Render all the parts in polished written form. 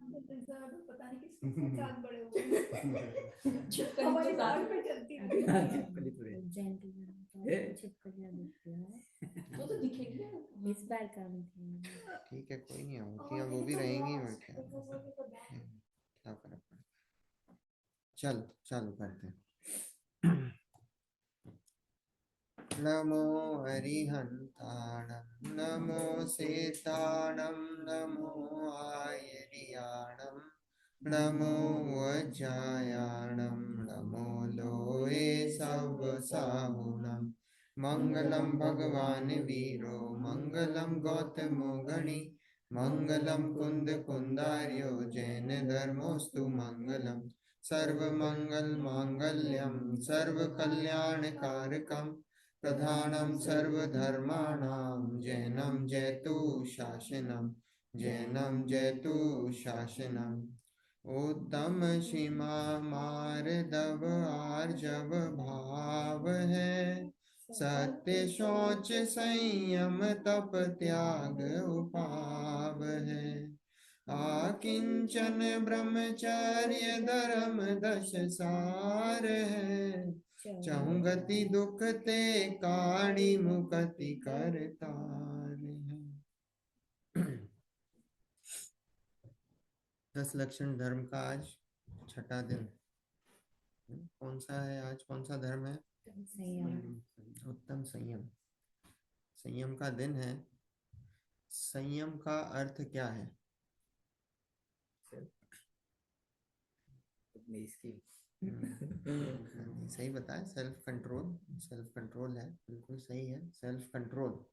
पता नहीं किसके साथ बड़े हुए हमारी दाल पे चलती है। वो तो दिखेगी इस बार काम किया। ठीक है, कोई नहीं, होती है वो भी रहेंगी और क्या, क्या फर्क पड़ता। चल चालू करते हैं। नमो अरिहन्ताणं नमो सेताणं नमो आयर्याणं नमो वज्रायाणं नमो लोये सवसाहुणं मङ्गलं भगवान् वीरो मङ्गलं गौतमो गणि मङ्गलं कुन्दकुन्दार्यो जैनधर्मोऽस्तु मङ्गलं सर्वमङ्गलमाङ्गल्यं सर्वकल्याणकारकं प्रधानं सर्वधर्माणां जैनं जयतु शासनं जैनं जयतु शासनम् उत्तम सीमा मार्दव आर्जव भाव है सत्य शौच संयम तप त्याग उपाव है आकिंचन ब्रह्मचर्य धर्म दश सार है चहुं गति दुख ते काढ़ी मुकति करतार है। 10 लक्षण धर्म का आज छठा दिन। कौन सा है आज, कौन सा धर्म है? उत्तम संयम। संयम का दिन है। संयम का अर्थ क्या है? सही बताया, सेल्फ कंट्रोल। सेल्फ कंट्रोल है, बिल्कुल सही है। सेल्फ कंट्रोल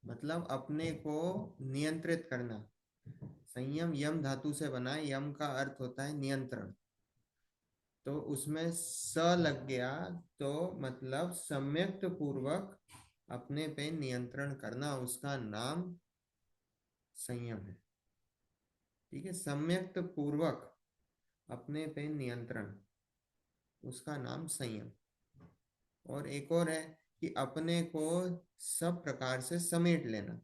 मतलब अपने को नियंत्रित करना। संयम यम धातु से बना है, यम का अर्थ होता है नियंत्रण। तो उसमें स लग गया तो मतलब सम्यक्त पूर्वक अपने पे नियंत्रण करना, उसका नाम संयम है। ठीक है, सम्यक्त पूर्वक अपने पे नियंत्रण, उसका नाम संयम। और एक और है कि अपने को सब प्रकार से समेट लेना,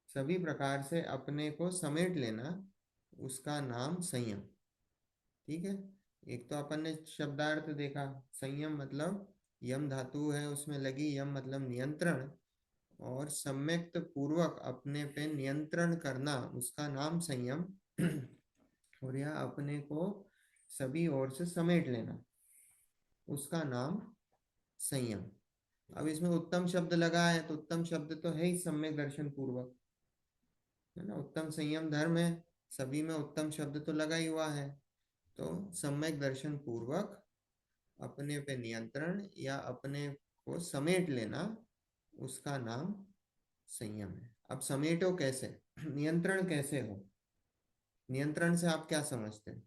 सभी प्रकार से अपने को समेट लेना, उसका नाम संयम। ठीक है, एक तो अपन ने शब्दार्थ देखा, संयम मतलब यम धातु है उसमें लगी, यम मतलब नियंत्रण, और सम्यक्त पूर्वक अपने पे नियंत्रण करना, उसका नाम संयम। और यह अपने को सभी ओर से समेट लेना, उसका नाम संयम। अब इसमें उत्तम शब्द लगा है तो उत्तम शब्द तो है ही सम्यक दर्शन पूर्वक, है ना। उत्तम संयम धर्म है, सभी में उत्तम शब्द तो लगा ही हुआ है। तो सम्यक दर्शन पूर्वक अपने पे नियंत्रण या अपने को समेट लेना, उसका नाम संयम है। अब समेटो कैसे, नियंत्रण कैसे हो? नियंत्रण से आप क्या समझते हैं?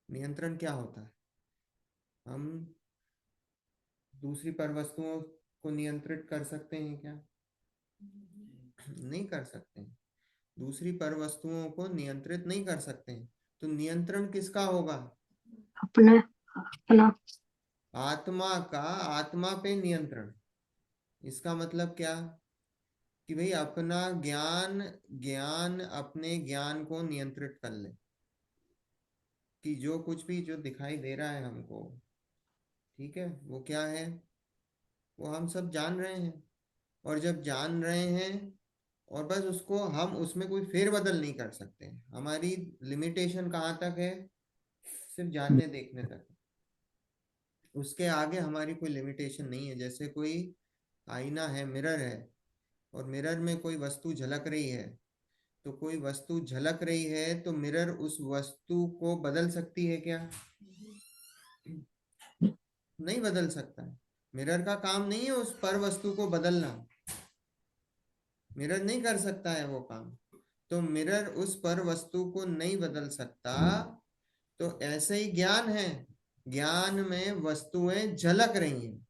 नियंत्रण क्या होता है? हम दूसरी पर वस्तुओं को नियंत्रित कर सकते हैं क्या? नहीं कर सकते हैं। दूसरी पर वस्तुओं को नियंत्रित नहीं कर सकते हैं। तो नियंत्रण किसका होगा? अपना अपना आत्मा का, आत्मा पे नियंत्रण। इसका मतलब क्या कि भाई अपना ज्ञान, ज्ञान अपने ज्ञान को नियंत्रित कर ले, कि जो कुछ भी जो दिखाई दे रहा है हमको, ठीक है, वो क्या है, वो हम सब जान रहे हैं। और जब जान रहे हैं और बस उसको हम उसमें कोई फेरबदल नहीं कर सकते, हमारी लिमिटेशन कहाँ तक है? सिर्फ जानने देखने तक, उसके आगे हमारी कोई लिमिटेशन नहीं है। जैसे कोई आईना है, मिरर है, और मिरर में कोई वस्तु झलक रही है, तो कोई वस्तु झलक रही है तो मिरर उस वस्तु को बदल सकती है क्या? नहीं बदल सकता है। मिरर का काम नहीं है उस पर वस्तु को बदलना, मिरर नहीं कर सकता है वो काम। तो मिरर उस पर वस्तु को नहीं बदल सकता। तो ऐसे ही ज्ञान है, ज्ञान में वस्तुएं झलक रही हैं,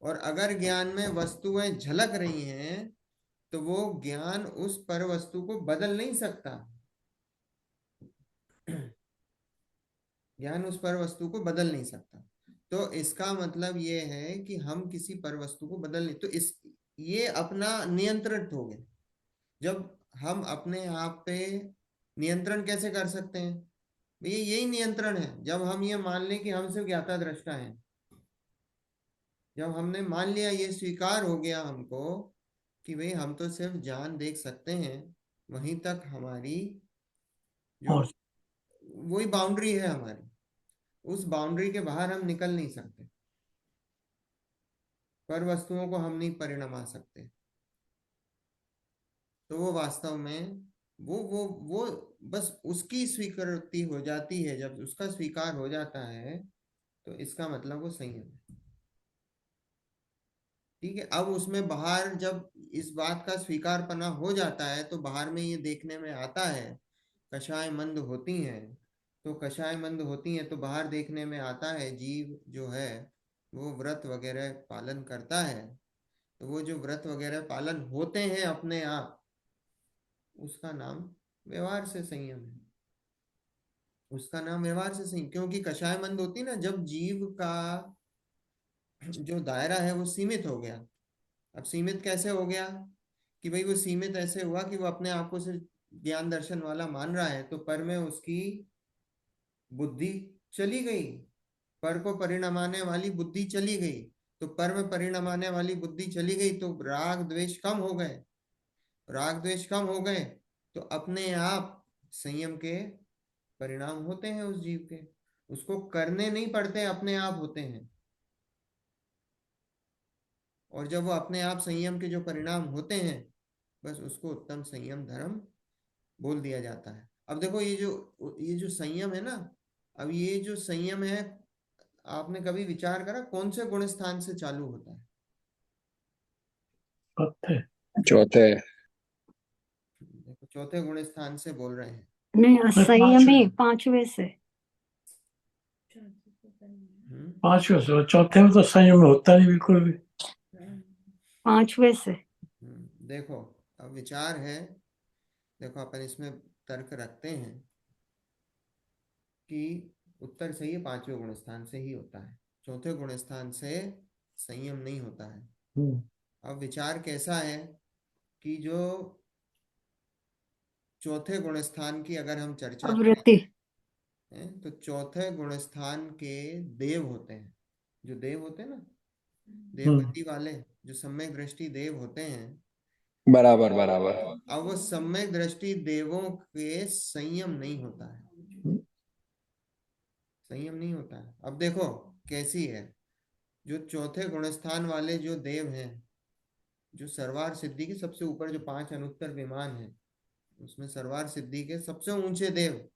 और अगर ज्ञान में वस्तुएं झलक रही हैं तो वो ज्ञान उस पर वस्तु को बदल नहीं सकता। ज्ञान उस पर वस्तु को बदल नहीं सकता। तो इसका मतलब ये है कि हम किसी पर वस्तु को बदल नहीं, तो इस ये अपना नियंत्रित हो गए। जब हम अपने आप पे नियंत्रण कैसे कर सकते हैं? भैया यही नियंत्रण है, जब हम ये मान लें कि हम सिर्फ ज्ञाता दृष्टा हैं। जब हमने मान लिया, ये स्वीकार हो गया हमको कि भाई हम तो सिर्फ जान देख सकते हैं, वहीं तक हमारी जो और वही बाउंड्री है हमारी, उस बाउंड्री के बाहर हम निकल नहीं सकते, पर वस्तुओं को हम नहीं परिणमा सकते। तो वो वास्तव में वो बस उसकी स्वीकृति हो जाती है, जब उसका स्वीकार हो जाता है तो इसका मतलब वो संयम है। ठीक है, अब उसमें बाहर जब इस बात का स्वीकारपना हो जाता है तो बाहर में ये देखने में आता है, कषाय मंद होती हैं, तो कषाय मंद होती हैं तो बाहर देखने में आता है जीव जो है वो व्रत वगैरह पालन करता है। तो वो जो व्रत वगैरह पालन होते हैं अपने आप, उसका नाम व्यवहार से संयम है। उसका नाम व्यवहार से संयम, क्योंकि कषाय मंद होती ना, जब जीव का जो दायरा है वो सीमित हो गया। अब सीमित कैसे हो गया? कि भाई वो सीमित ऐसे हुआ कि वो अपने आप को सिर्फ ज्ञान दर्शन वाला मान रहा है, तो पर में उसकी बुद्धि चली गई, पर को परिणमाने वाली बुद्धि चली गई। तो पर में परिणमाने वाली बुद्धि चली गई तो राग द्वेष कम हो गए। राग द्वेष कम हो गए तो अपने आप संयम के परिणाम होते हैं उस जीव के, उसको करने नहीं पड़ते, अपने आप होते हैं। और जब वो अपने आप संयम के जो परिणाम होते हैं, बस उसको उत्तम संयम धर्म बोल दिया जाता है। अब देखो ये जो संयम है ना, अब ये जो संयम है, आपने कभी विचार करा कौन से गुण स्थान से चालू होता है? पत्ते चौथे। देखो चौथे गुण स्थान से बोल रहे हैं। नहीं, संयमी पांचवें 5वें से। हम्म, 5वें से, और चौथे में तो संयम होता नहीं बिल्कुल भी। 5वें से। देखो अब विचार है, देखो अपन इसमें तर्क रखते हैं कि उत्तर सही है, पांचवें गुण स्थान से ही होता है, चौथे गुण स्थान से संयम नहीं होता है। हम्म, अब विचार कैसा है कि जो चौथे गुण स्थान की अगर हम चर्चा करें प्रवृत्ति। तो चौथे गुण स्थान के देव होते हैं, जो देव होते हैं ना, देवगति वाले, जो सम्यक दृष्टि देव होते हैं। बराबर बराबर। अब वो सम्यक दृष्टि देवों के संयम नहीं होता है, संयम नहीं होता है। अब देखो कैसी है, जो चौथे गुणस्थान वाले जो देव हैं, जो सर्वार सिद्धि की सबसे ऊपर जो 5 अनुत्तर विमान है, उसमें सर्वार सिद्धि के सबसे ऊंचे देव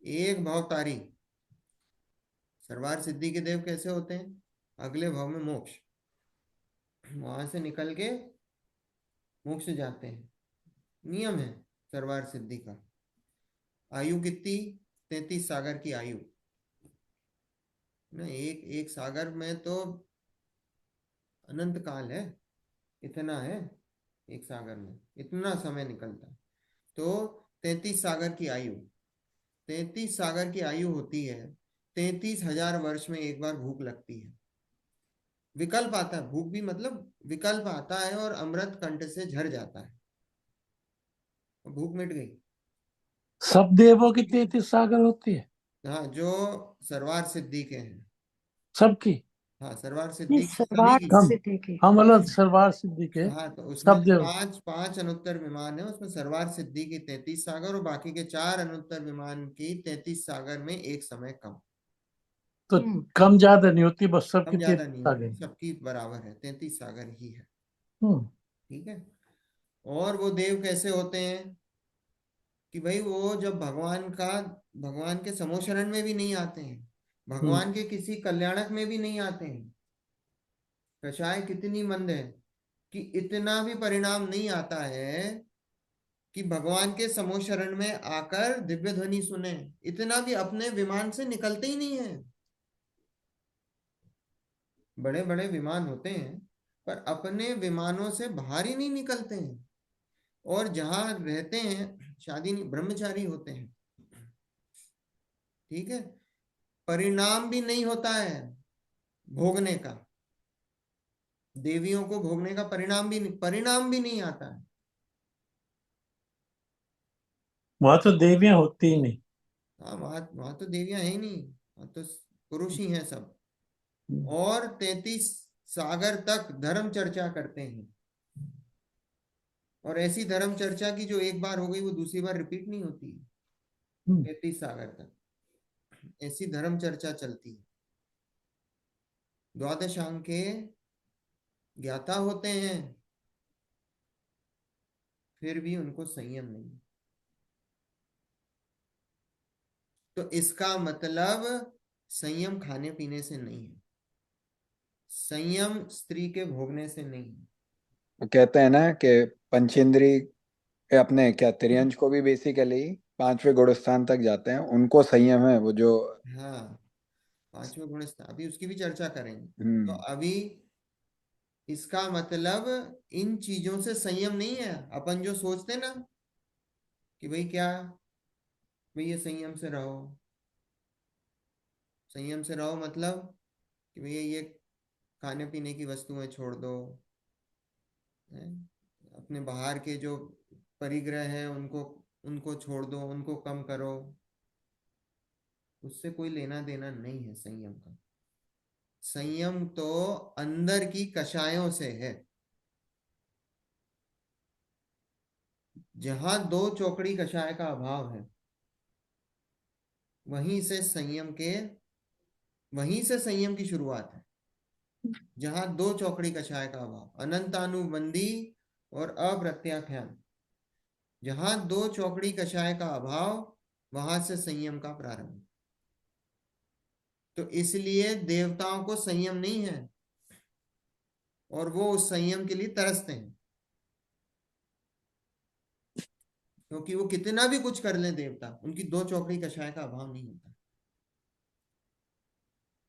एक भवतारी। सर्वार सिद्धि के देव कैसे होते हैं? अगले भव में मोक्ष, वहां से निकल के मोक्ष जाते हैं, नियम है सर्वार सिद्धि का। आयु कितनी? 33 सागर की आयु ना, एक एक सागर में तो अनंत काल है, इतना है एक सागर में, इतना समय निकलता है। तो 33 सागर की आयु, 33 सागर की आयु होती है। 33,000 वर्ष में एक बार भूख लगती है, विकल्प आता है, भूख भी मतलब विकल्प आता है, और अमृत कंठ से झर जाता है, भूख मिट गई। सब देवों की 33 सागर होती है? हाँ, जो सर्वार सिद्धि के हैं, सबकी? हाँ सर्वार नहीं, सिद्धि की सभी सर्वार्थ की। हम सिद्धि की। हम अलग सर्वार सिद्धि के हाँ, तो उसमें सब जो देव। पांच पांच अनुत्तर विमान है, उसमें सर्वार सिद्धि की 33 सागर, और बाकी के 4 अनुत्तर विमान की 33 सागर में एक समय कम। तो हम्म। कम ज्यादा नहीं होती, बस सबकी कम ज्यादा 33 नहीं सागर। होती, सबकी बराबर है, 33 सागर ही है। हम्म, ठीक है। और वो देव कैसे होते हैं कि भाई वो जब भगवान के समोशरण में भी नहीं आते हैं, हम्म, भगवान के किसी कल्याणक में भी नहीं आते हैं। कषाय कितनी मंद है कि इतना भी परिणाम नहीं आता है कि भगवान के समोशरण में आकर दिव्य ध्वनि सुने, इतना भी अपने विमान से निकलते ही नहीं है। बड़े बड़े विमान होते हैं पर अपने विमानों से बाहर ही नहीं निकलते हैं, और जहां रहते हैं शादी नहीं, ब्रह्मचारी होते हैं। ठीक है, परिणाम भी नहीं होता है भोगने का, देवियों को भोगने का परिणाम भी नहीं आता है। वहां तो देवियां होती ही नहीं। हाँ, वहां तो देवियां है ही नहीं, वहां तो पुरुष ही हैं सब। हम्म, और 33 सागर तक धर्म चर्चा करते हैं। और ऐसी धर्म चर्चा की जो एक बार हो गई वो दूसरी बार रिपीट नहीं होती। 33 सागर तक ऐसी धर्म चर्चा चलती है। द्वादशांग के ज्ञाता होते हैं, फिर भी उनको संयम नहीं। तो इसका मतलब संयम खाने पीने से नहीं है, संयम स्त्री के भोगने से नहीं है। वो कहते हैं ना कि पंचेंद्री अपने क्या त्रियंश को भी बेसिकली पांचवें गुण स्थान तक जाते हैं, उनको संयम है वो जो। हाँ, पांचवें गुण स्थान अभी उसकी भी चर्चा करेंगे। तो हम्म। अभी इसका मतलब इन चीजों से संयम नहीं है। अपन जो सोचते ना कि भाई क्या, भाई ये संयम से रहो, संयम से रहो मतलब कि भैया ये खाने पीने की वस्तुएं छोड़ दो, हैं? अपने बाहर के जो परिग्रह है उनको उनको छोड़ दो, उनको कम करो। उससे कोई लेना देना नहीं है संयम का। संयम तो अंदर की कषायों से है। जहां दो चौकड़ी कषाय का अभाव है, वहीं से संयम के वहीं से संयम की शुरुआत है। जहां दो चौकड़ी कषाय का अभाव, अनंतानुबंधी और अप्रत्याख्यान, जहां दो चौकड़ी कषाय का अभाव, वहां से संयम का प्रारंभ। तो इसलिए देवताओं को संयम नहीं है और वो उस संयम के लिए तरसते हैं। क्योंकि वो कितना भी कुछ कर ले देवता, उनकी दो चौकड़ी कषाय का अभाव नहीं होता।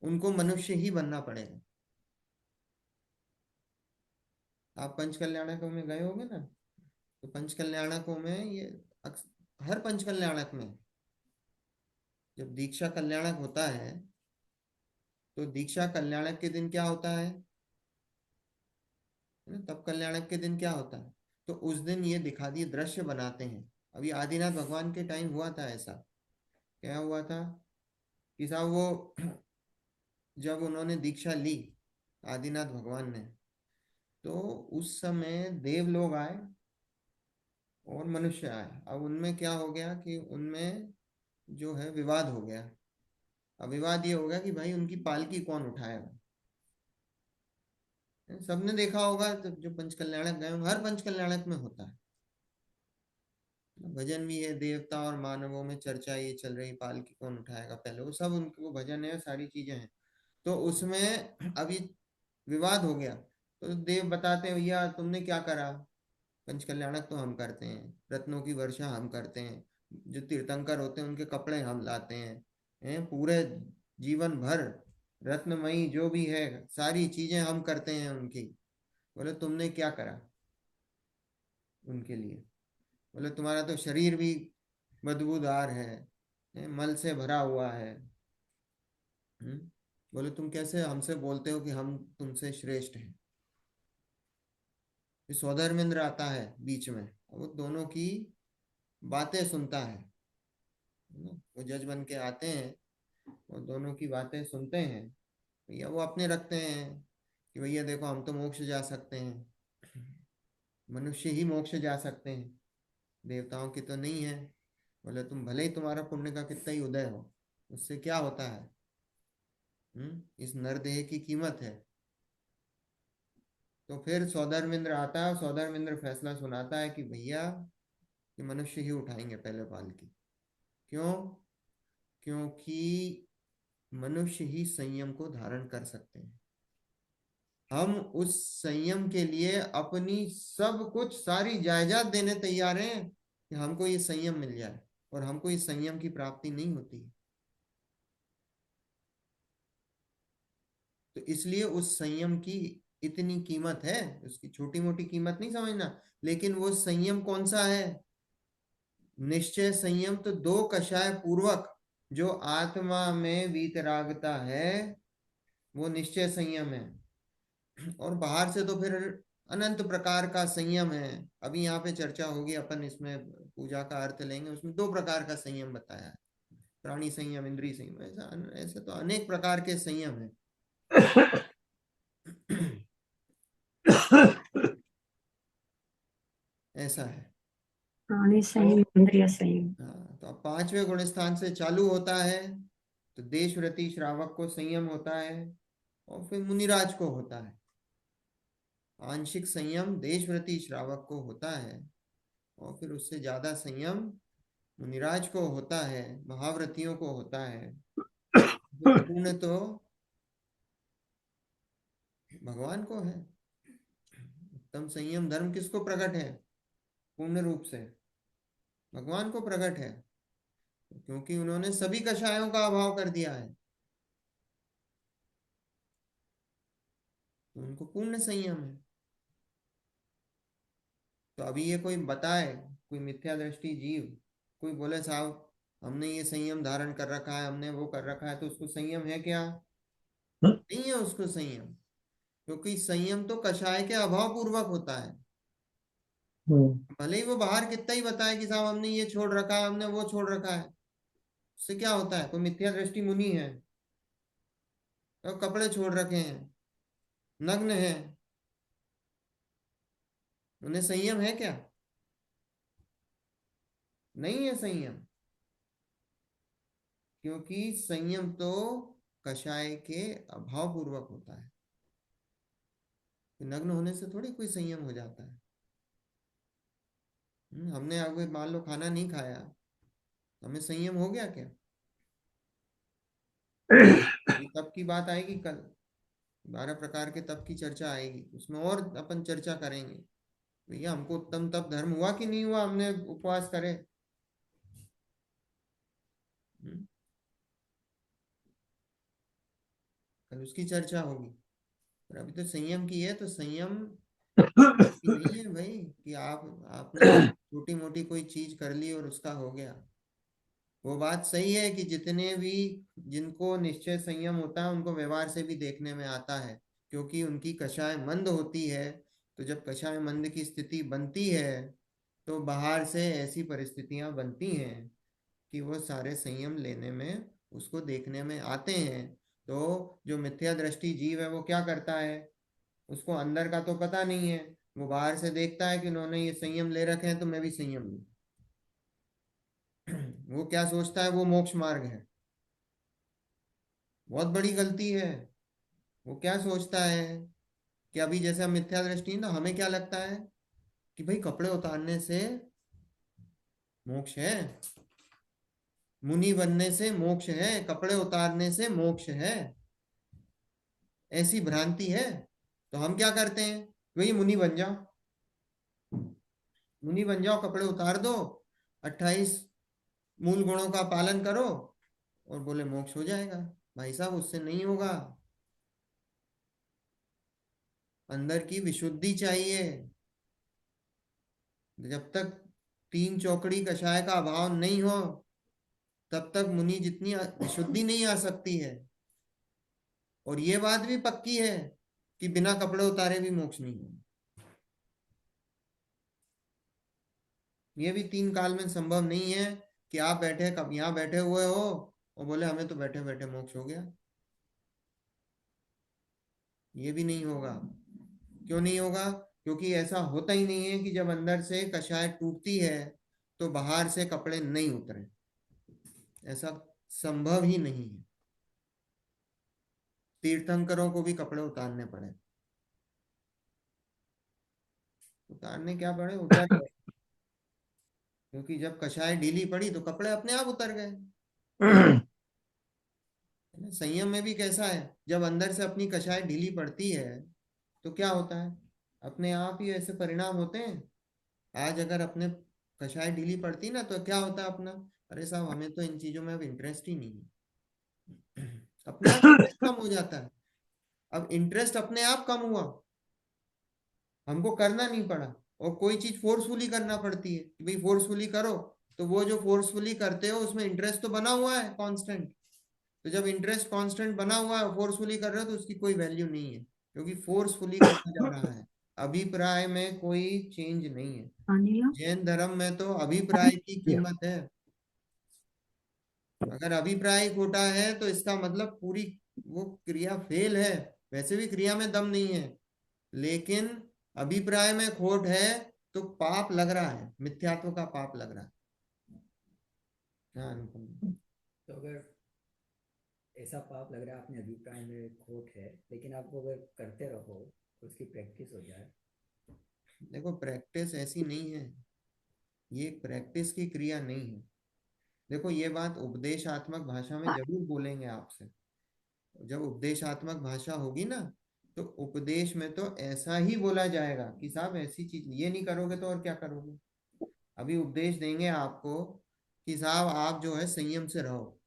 उनको मनुष्य ही बनना पड़ेगा। आप पंचकल्याणकों में गए होंगे ना, तो पंचकल्याणकों में ये हर पंचकल्याणक में जब दीक्षा कल्याणक होता है, तो दीक्षा कल्याणक के दिन क्या होता है ना, तब कल्याणक के दिन क्या होता है, तो उस दिन ये दिखा दिए दृश्य बनाते हैं। अभी आदिनाथ भगवान के टाइम हुआ था ऐसा। क्या हुआ था कि साहब वो जब उन्होंने दीक्षा ली आदिनाथ भगवान ने, तो उस समय देव लोग आए और मनुष्य आए। अब उनमें क्या हो गया कि उनमें जो है विवाद हो गया। अब विवाद ये हो गया कि भाई उनकी पालकी कौन उठाएगा। सबने देखा होगा, तो जो पंचकल्याणक गए होंगे, हर पंचकल्याणक में होता है। भजन भी है, देवता और मानवों में चर्चा ये चल रही, पालकी कौन उठाएगा पहले, वो सब उनके वो भजन है, सारी चीजें हैं। तो उसमें अभी विवाद हो गया, तो देव बताते हैं भैया तुमने क्या करा। पंचकल्याणक तो हम करते हैं, रत्नों की वर्षा हम करते हैं, जो तीर्थंकर होते हैं उनके कपड़े हम लाते हैं पूरे जीवन भर रत्नमयी जो भी है सारी चीजें हम करते हैं उनकी। बोले तुमने क्या करा उनके लिए। बोले तुम्हारा तो शरीर भी बदबूदार है, मल से भरा हुआ है। बोले तुम कैसे हमसे बोलते हो कि हम तुमसे श्रेष्ठ हैं। फिर सौधर्मेंद्र आता है बीच में, वो दोनों की बातें सुनता है ना? वो जज बन के आते हैं और दोनों की बातें सुनते हैं। भैया वो अपने रखते हैं कि भैया देखो हम तो मोक्ष जा सकते हैं, मनुष्य ही मोक्ष जा सकते हैं, देवताओं की तो नहीं है। बोले तुम भले ही तुम्हारा पुण्य का कितना ही उदय हो, उससे क्या होता है। इस नरदेह की कीमत है। तो फिर सौधर्मेंद्र आता है, सौधर्मेंद्र फैसला सुनाता है कि भैया कि मनुष्य ही उठाएंगे पहले पालकी। क्यों? क्योंकि मनुष्य ही संयम को धारण कर सकते हैं। हम उस संयम के लिए अपनी सब कुछ सारी जायदाद देने तैयार हैं कि हमको ये संयम मिल जाए, और हमको इस संयम की प्राप्ति नहीं होती। तो इसलिए उस संयम की इतनी कीमत है, उसकी छोटी मोटी कीमत नहीं समझना। लेकिन वो संयम कौन सा है? निश्चय संयम। तो दो कषाय पूर्वक जो आत्मा में वीतरागता है वो निश्चय संयम है। और बाहर से तो फिर अनंत प्रकार का संयम है। अभी यहाँ पे चर्चा होगी, अपन इसमें पूजा का अर्थ लेंगे, उसमें 2 प्रकार का संयम बताया है, प्राणी संयम, इंद्रिय संयम, ऐसा ऐसे तो अनेक प्रकार के संयम है। ऐसा है। प्राणी संयम, इंद्रिय संयम। हाँ, तो अब 5वें गुण स्थान से चालू होता है, तो देशव्रति श्रावक को संयम होता है, और फिर मुनिराज को होता है। आंशिक संयम देशव्रति श्रावक को होता है, और फिर उससे ज्यादा संयम मुनिराज को होता है, महाव्रतियों को होता है। पूर्ण तो भगवान को है। उत्तम संयम धर्म किसको प्रकट है? पूर्ण रूप से भगवान को प्रकट है, क्योंकि उन्होंने सभी कषायों का अभाव कर दिया है, तो उनको पूर्ण संयम है। तो अभी ये कोई बताए, कोई मिथ्या दृष्टि जीव कोई बोले साहब हमने ये संयम धारण कर रखा है, हमने वो कर रखा है, तो उसको संयम है क्या? नहीं है उसको संयम, क्योंकि संयम तो कषाय के अभाव पूर्वक होता है। भले ही वो बाहर कितना ही बताए कि साहब हमने ये छोड़ रखा है, हमने वो छोड़ रखा है, उससे क्या होता है? कोई मिथ्या दृष्टि मुनि है, तो कपड़े छोड़ रखे हैं, नग्न है, उन्हें संयम है क्या? नहीं है संयम, क्योंकि संयम तो कषाय के अभाव पूर्वक होता है। तो नग्न होने से थोड़ी कोई संयम हो जाता है। हमने अगर मान लो खाना नहीं खाया, तो हमें संयम हो गया क्या? ये तप की बात आएगी कल, 12 प्रकार के तप की चर्चा आएगी, उसमें और अपन चर्चा करेंगे भैया हमको उत्तम तप धर्म हुआ कि नहीं हुआ, हमने उपवास करे। कल उसकी चर्चा होगी, पर अभी तो संयम की है। तो संयम की नहीं है भाई कि आपने छोटी मोटी कोई चीज कर ली और उसका हो गया। वो बात सही है कि जितने भी जिनको निश्चय संयम होता है उनको व्यवहार से भी देखने में आता है, क्योंकि उनकी कषाय मंद होती है। तो जब कषाय मंद की स्थिति बनती है, तो बाहर से ऐसी परिस्थितियां बनती हैं कि वो सारे संयम लेने में, उसको देखने में आते हैं। तो जो मिथ्या दृष्टि जीव है वो क्या करता है? उसको अंदर का तो पता नहीं है, वो बाहर से देखता है कि उन्होंने ये संयम ले रखे हैं तो मैं भी संयम लूं। वो क्या सोचता है? वो मोक्ष मार्ग है। बहुत बड़ी गलती है। वो क्या सोचता है कि अभी जैसे हम मिथ्या दृष्टि ना, हमें क्या लगता है कि भाई कपड़े उतारने से मोक्ष है, मुनि बनने से मोक्ष है, कपड़े उतारने से मोक्ष है, ऐसी भ्रांति है। तो हम क्या करते हैं? भाई मुनि बन जाओ, मुनि बन जाओ, कपड़े उतार दो, 28 मूल गुणों का पालन करो, और बोले मोक्ष हो जाएगा। भाई साहब उससे नहीं होगा। अंदर की विशुद्धि चाहिए। जब तक 3 चौकड़ी कषाय का अभाव नहीं हो, तब तक मुनि जितनी विशुद्धि नहीं आ सकती है। और ये बात भी पक्की है कि बिना कपड़े उतारे भी मोक्ष नहीं है। ये भी 3 काल में संभव नहीं है कि आप बैठे, कब यहाँ बैठे हुए हो और बोले हमें तो बैठे बैठे मोक्ष हो गया। ये भी नहीं होगा। क्यों नहीं होगा? क्योंकि ऐसा होता ही नहीं है कि जब अंदर से कषाय टूटती है तो बाहर से कपड़े नहीं उतरे। ऐसा संभव ही नहीं है। तीर्थंकरों को भी कपड़े उतारने पड़े, उतारने क्या पड़े, उतर गए। क्योंकि जब कषाय ढीली पड़ी तो कपड़े अपने आप उतर गए। संयम में भी कैसा है, जब अंदर से अपनी कषाय ढीली पड़ती है तो क्या होता है? अपने आप ही ऐसे परिणाम होते हैं। आज अगर अपने कषाय ढीली पड़ती ना, तो क्या होता है अपना, अरे साहब हमें तो इन चीजों में अब इंटरेस्ट ही नहीं है। अपने आप इंटरेस्ट कम हो जाता है। अब इंटरेस्ट अपने आप कम हुआ, हमको करना नहीं पड़ा। और कोई चीज फोर्सफुली करना पड़ती है कि भाई फोर्सफुली करो, तो वो जो फोर्सफुली करते हो उसमें इंटरेस्ट तो बना हुआ है कांस्टेंट। तो जब इंटरेस्ट कांस्टेंट बना हुआ है, फोर्सफुली कर रहे हो, तो उसकी कोई वैल्यू नहीं है, क्योंकि फोर्सफुली करना जा रहा है। अभिप्राय में कोई चेंज नहीं है। पानी लो। जैन धर्म में तो अभिप्राय की कीमत है। अगर अभिप्राय खोटा है तो इसका मतलब पूरी वो क्रिया फेल है। वैसे भी क्रिया में दम नहीं है, लेकिन अभिप्राय में खोट है तो पाप लग रहा है, मिथ्यात्व का पाप लग रहा है। हाँ अनुपम। तो अगर ऐसा पाप लग रहा है, अपने अभिप्राय में खोट है, लेकिन आप वो अगर करते रहो तो उसकी प्रैक्टिस हो जाए। देखो प्रैक्टिस ऐसी नहीं है, ये प्रैक्टिस की क्रिया नहीं है। देखो ये बात उपदेशात्मक भाषा में जरूर बोलेंगे आपसे। जब उपदेशात्मक भाषा होगी ना, तो उपदेश में तो ऐसा ही बोला जाएगा कि साहब ऐसी चीज ये नहीं करोगे तो और क्या करोगे। अभी उपदेश देंगे आपको कि साहब आप जो है संयम से रहो।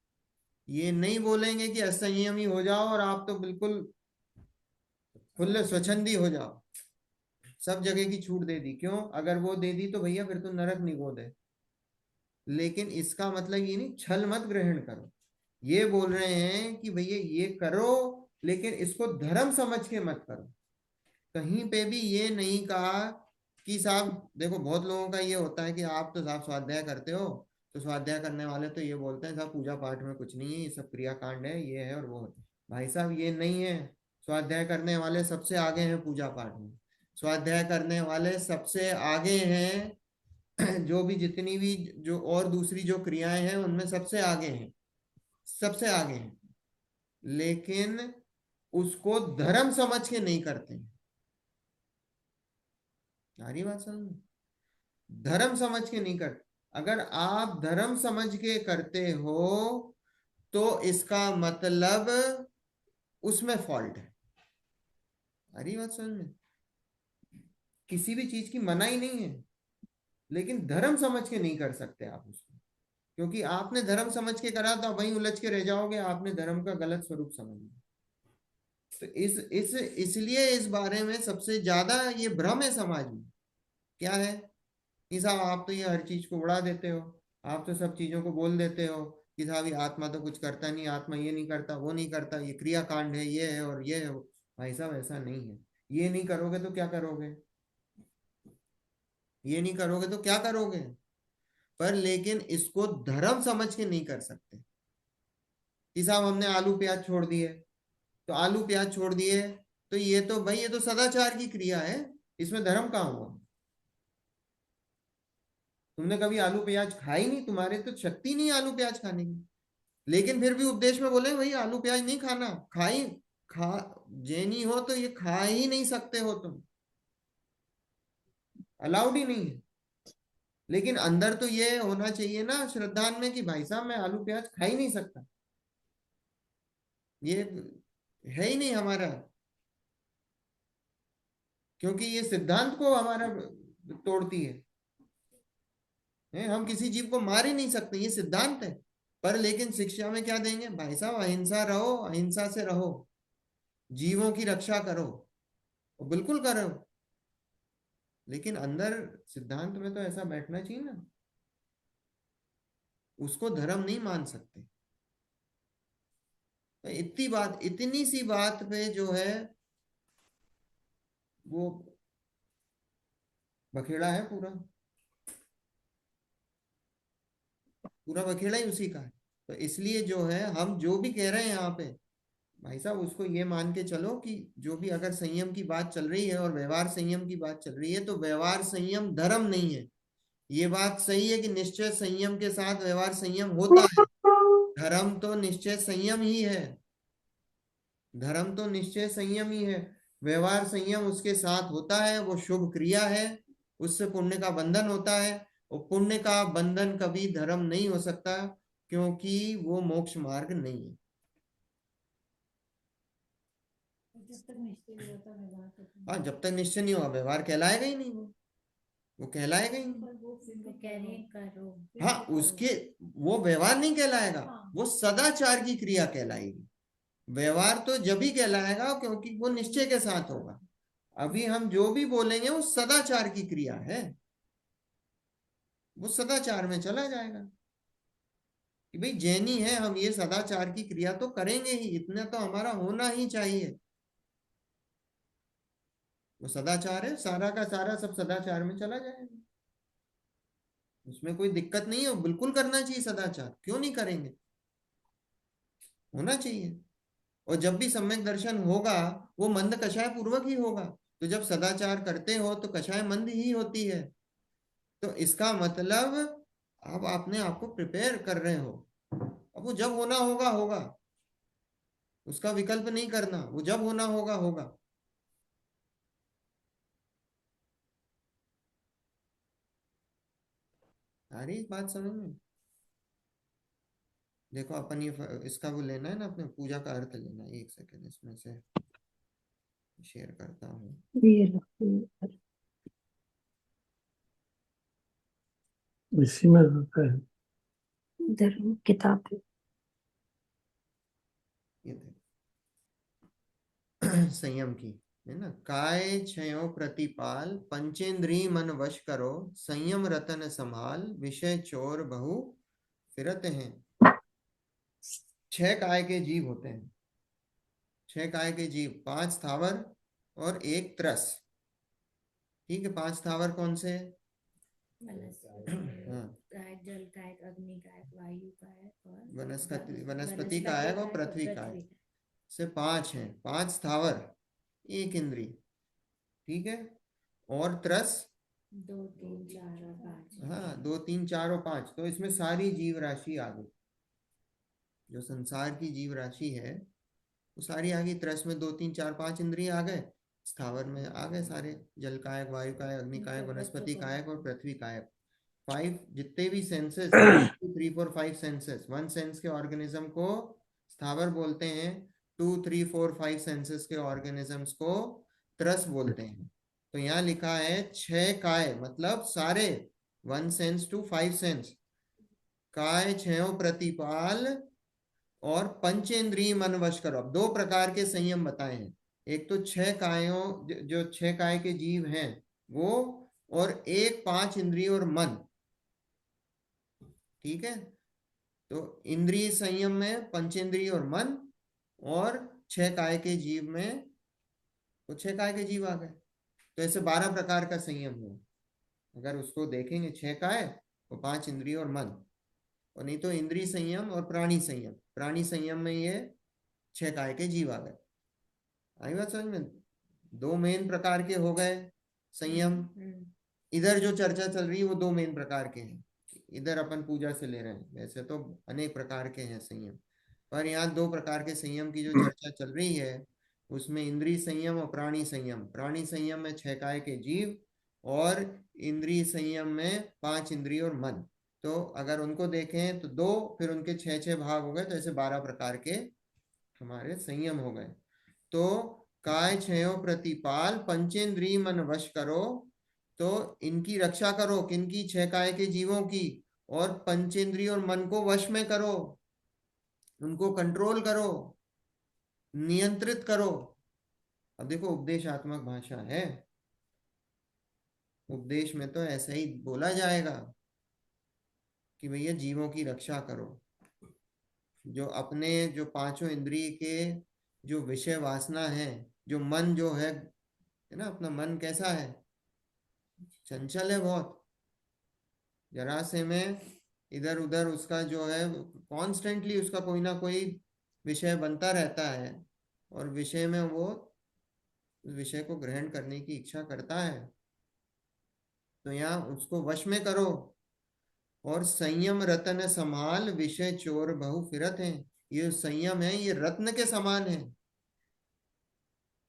ये नहीं बोलेंगे कि असंयमी हो जाओ और आप तो बिल्कुल खुले स्वच्छंदी हो जाओ, सब जगह की छूट दे दी। क्यों? अगर वो दे दी तो भैया फिर तो नरक निगोद है। लेकिन इसका मतलब ये नहीं छल मत ग्रहण करो। ये बोल रहे हैं कि भैया ये करो, लेकिन इसको धर्म समझ के मत करो। कहीं पे भी ये नहीं कहा कि साहब देखो, बहुत लोगों का ये होता है कि आप तो साहब स्वाध्याय करते हो, तो स्वाध्याय करने वाले तो ये बोलते हैं साहब पूजा पाठ में कुछ नहीं है, ये सब क्रिया कांड है, ये है और वो है। भाई साहब ये नहीं है। स्वाध्याय करने वाले सबसे आगे हैं पूजा पाठ में। स्वाध्याय करने वाले सबसे आगे हैं जो भी जितनी भी जो और दूसरी जो क्रियाएं हैं उनमें सबसे आगे हैं, सबसे आगे हैं। लेकिन उसको धर्म समझ के नहीं करते हैं। सारी बात समझ, धर्म समझ के नहीं करते। अगर आप धर्म समझ के करते हो तो इसका मतलब उसमें फॉल्ट है। सारी बात समझ में, किसी भी चीज की मनाही नहीं है, लेकिन धर्म समझ के नहीं कर सकते आप उसको। क्योंकि आपने धर्म समझ के करा तो वहीं उलझ के रह जाओगे, आपने धर्म का गलत स्वरूप समझ लिया। तो इसलिए इस बारे में सबसे ज्यादा ये भ्रम है समाज में। क्या है कि साहब आप तो ये हर चीज को उड़ा देते हो, आप तो सब चीजों को बोल देते हो कि साहब ये आत्मा तो कुछ करता नहीं, आत्मा ये नहीं करता, वो नहीं करता, ये क्रिया कांड है, ये है और ये है। भाई साहब ऐसा नहीं है। ये नहीं करोगे तो क्या करोगे? ये नहीं करोगे तो क्या करोगे? पर लेकिन इसको धर्म समझ के नहीं कर सकते कि साहब हमने आलू प्याज छोड़ दिए, तो आलू प्याज छोड़ दिए तो ये तो भाई ये तो सदाचार की क्रिया है, इसमें धर्म कहाँ हुआ? तुमने कभी आलू प्याज खाई नहीं, तुम्हारे तो शक्ति नहीं आलू प्याज खाने की, लेकिन फिर भी उपदेश में बोले भाई आलू प्याज नहीं खाना। खाई खा जैनी हो तो ये खा ही नहीं सकते हो तुम, अलाउड ही नहीं है। लेकिन अंदर तो ये होना चाहिए ना श्रद्धान में कि भाई साहब मैं आलू प्याज खा ही नहीं सकता। ये है ही नहीं हमारा, क्योंकि ये सिद्धांत को हमारा तोड़ती है। हम किसी जीव को मार ही नहीं सकते, ये सिद्धांत है। पर लेकिन शिक्षा में क्या देंगे? भाई साहब अहिंसा रहो, अहिंसा से रहो, जीवों की रक्षा करो, और बिल्कुल करो। लेकिन अंदर सिद्धांत में तो ऐसा बैठना चाहिए ना, उसको धर्म नहीं मान सकते। तो इतनी बात, इतनी सी बात पे जो है वो बखेड़ा है, पूरा पूरा बखेड़ा ही उसी का है। तो इसलिए जो है हम जो भी कह रहे हैं यहाँ पे, भाई साहब उसको ये मान के चलो कि जो भी अगर संयम की बात चल रही है और व्यवहार संयम की बात चल रही है, तो व्यवहार संयम धर्म नहीं है। ये बात सही है कि निश्चय संयम के साथ व्यवहार संयम होता है। धर्म तो निश्चय संयम ही है, धर्म तो निश्चय संयम ही है। व्यवहार संयम उसके साथ होता है, वो शुभ क्रिया है, उससे पुण्य का बंधन होता है। और पुण्य का बंधन कभी धर्म नहीं हो सकता, क्योंकि वो मोक्ष मार्ग नहीं है। जब तक निश्चय नहीं होता व्यवहार करते हाँ, जब तक निश्चय नहीं होगा व्यवहार कहलाएगा ही नहीं, वो कहलाएगा ही नहीं। पर वो फिर भी कह रहे हैं करो। हाँ, उसके वो व्यवहार नहीं कहलाएगा, हाँ। वो सदाचार की क्रिया कहलाएगी। व्यवहार तो जब ही कहलाएगा क्योंकि वो निश्चय के साथ होगा। अभी हम जो भी बोलेंगे वो सदाचार की क्रिया है, वो सदाचार में चला जाएगा कि भाई जैनी है हम, ये सदाचार की क्रिया तो करेंगे ही, इतना तो हमारा होना ही चाहिए। वो सदाचार है, सारा का सारा सब सदाचार में चला जाएगा, उसमें कोई दिक्कत नहीं है, बिल्कुल करना चाहिए सदाचार, क्यों नहीं करेंगे, होना चाहिए। और जब भी सम्यक दर्शन होगा वो मंद कषाय पूर्वक ही होगा, तो जब सदाचार करते हो तो कषाय मंद ही होती है। तो इसका मतलब आप अपने आप को प्रिपेयर कर रहे हो, अब वो जब होना होगा होगा, उसका विकल्प नहीं करना, वो जब होना होगा होगा। आ रही बात समझ में? देखो अपन ये इसका वो लेना है ना, अपने पूजा का अर्थ लेना है, एक सेकेंड इसमें से शेयर करता हूँ। ये लो, इसी में रहता है। इधर किताब है। ये देखो संयम की है ना, काय छयो प्रतिपाल पंचेंद्रिय मन वश करो, संयम रतन संभाल विषय चोर बहु फिरत हैं। 6 काय के जीव होते हैं, 6 काय के जीव, 5 स्थावर और 1 त्रस। ठीक है, 5 स्थावर कौन से? हाँ, कायक, जल कायक, अग्नि कायक, वायु कायक और वनस्पति कायक और पृथ्वी कायक से 5 हैं, 5 स्थावर, 1 इंद्रिय। ठीक है, और त्रस 2, 3, 4 और 5। हाँ 2, 3, 4 और 5, तो इसमें सारी जीव राशि आ गई, जो संसार की जीव राशि है वो सारी आ गई। त्रस में 2, 3, 4, 5 इंद्रिय आ गए, स्थावर में आ गए सारे, जल कायक, वायु कायक, अग्नि कायक, वनस्पति कायक और पृथ्वी कायक। 5 जितने भी सेंसेस, 2, 3, 4, 5 सेंसेस, 1 सेंस के ऑर्गेनिज्म को स्थावर बोलते हैं, 2, 3, 4, 5 सेंसेस के ऑर्गेनिजम्स को त्रस बोलते हैं। तो यहाँ लिखा है 6 काय, मतलब सारे 1 सेंस टू 5 सेंस, काय 6 प्रतिपाल और पंचेंद्रिय मन वश करो। अब 2 प्रकार के संयम बताए हैं, एक तो 6 कायों, जो 6 काय के जीव हैं वो, और 1 5 इंद्रिय और मन। ठीक है, तो इंद्रिय संयम में पंचेंद्रिय और मन, और 6 काय के जीव में तो 6 काय के जीव आ गए, तो ऐसे 12 प्रकार का संयम हुआ। अगर उसको देखेंगे 6 काय और 5 इंद्रिय और मन, और नहीं तो इंद्रिय संयम और प्राणी संयम, प्राणी संयम में ये 6 काय के जीव आ गए। आई बात समझ में? 2 मेन प्रकार के हो गए संयम। इधर जो चर्चा चल रही है वो 2 मेन प्रकार के हैं, इधर अपन पूजा से ले रहे हैं, वैसे तो अनेक प्रकार के हैं संयम, पर यहाँ 2 प्रकार के संयम की जो चर्चा चल रही है उसमें इंद्रिय संयम और प्राणी संयम। प्राणी संयम में 6 काय के जीव, और इंद्रिय संयम में 5 इंद्रिय और मन। तो अगर उनको देखें तो 2, फिर उनके 6 भाग हो गए, तो ऐसे 12 प्रकार के हमारे संयम हो गए। तो काय छयो प्रतिपाल पंचेंद्रिय मन वश करो, तो इनकी रक्षा करो, किनकी? 6 काय के जीवों की, और पंचेंद्रिय और मन को वश में करो, उनको कंट्रोल करो, नियंत्रित करो। अब देखो उपदेशात्मक भाषा है, उपदेश में तो ऐसा ही बोला जाएगा कि भैया जीवों की रक्षा करो, जो अपने जो 5 इंद्रिय के जो विषय वासना है, जो मन जो है ना, अपना मन कैसा है? चंचल है बहुत, जरा से में इधर उधर उसका जो है कॉन्स्टेंटली उसका कोई ना कोई विषय बनता रहता है, और विषय में वो उस विषय को ग्रहण करने की इच्छा करता है। तो यहाँ उसको वश में करो, और संयम रतन संभाल विषय चोर बहु फिरत है। ये संयम है, ये रत्न के समान है,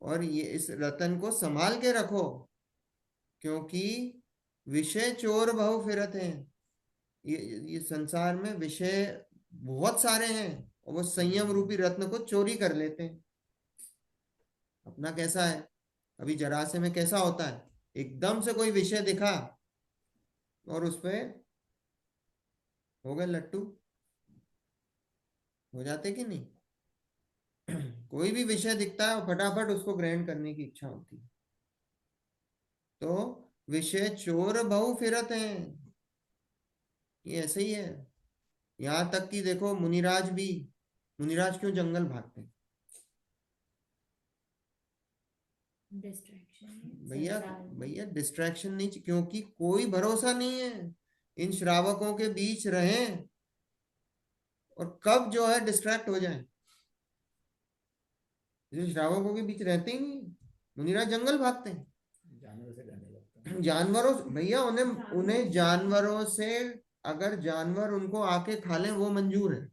और ये इस रतन को संभाल के रखो, क्योंकि विषय चोर बहु फिरत हैं। ये संसार में विषय बहुत सारे हैं, और वो संयम रूपी रत्न को चोरी कर लेते हैं। अपना कैसा है, अभी जरासे में कैसा होता है, एकदम से कोई विषय दिखा और उस पे हो गए लट्टू, हो जाते कि नहीं? कोई भी विषय दिखता है फटाफट उसको ग्रहण करने की इच्छा होती है। तो विषय चोर बहु फिरत हैं, ये ऐसे ही है। यहां तक कि देखो मुनिराज भी, मुनिराज क्यों जंगल भागते हैं? डिस्ट्रैक्शन। भैया संसार में। भैया डिस्ट्रैक्शन नहीं क्योंकि कोई भरोसा नहीं है इन श्रावकों के बीच रहें और कब जो है डिस्ट्रैक्ट हो जाए। जो श्रावकों के बीच रहते ही नहीं, मुनिराज जंगल भागते हैं। जानवरों से डरने लगता है। जानवरों भैया उन्हें जानवरों से, अगर जानवर उनको आके खा लें वो मंजूर है,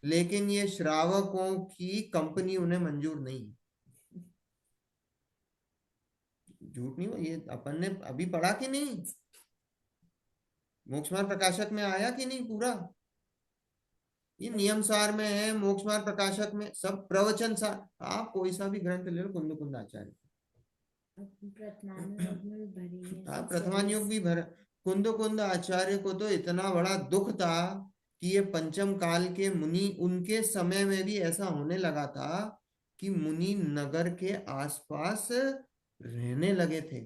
लेकिन ये श्रावकों की कंपनी उन्हें मंजूर नहीं। झूठ नहीं हो, ये अपन ने अभी पढ़ा कि नहीं, मोक्ष मार्ग प्रकाशक में आया कि नहीं पूरा, ये नियम सार में है, मोक्ष मार्ग प्रकाशक में सब प्रवचन सार। आप कोई सा भी ग्रंथ ले लो, कुंद कुंद आचार्य, प्रथमानुयोग में भी भरी है हाँ 126। प्रथमानुयोग भी भर। कुंद कुंद आचार्य को तो इतना बड़ा दुख था कि ये पंचम काल के मुनि, उनके समय में भी ऐसा होने लगा था कि मुनि नगर के आसपास रहने लगे थे,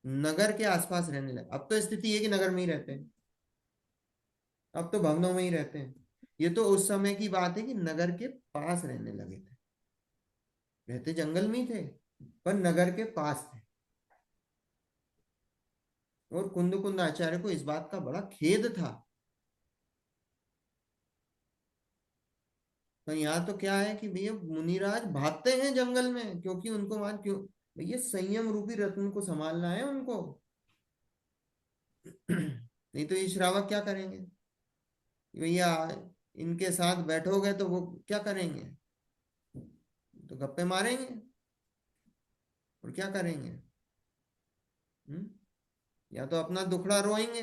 नगर के आसपास रहने लगे। अब तो स्थिति है कि नगर में ही रहते हैं, अब तो भवनों में ही रहते हैं। ये तो उस समय की बात है कि नगर के पास रहने लगे थे, रहते जंगल में ही थे पर नगर के पास थे। और कुंद कुंद आचार्य को इस बात का बड़ा खेद था। पर यहाँ तो क्या है कि भैया मुनिराज भागते हैं जंगल में, क्योंकि उनको मान क्यों भैया संयम रूपी रत्न को संभालना है उनको। नहीं तो ये श्रावक क्या करेंगे भैया, इनके साथ बैठोगे तो वो क्या करेंगे, तो गप्पे मारेंगे और क्या करेंगे। या तो अपना दुखड़ा रोएंगे,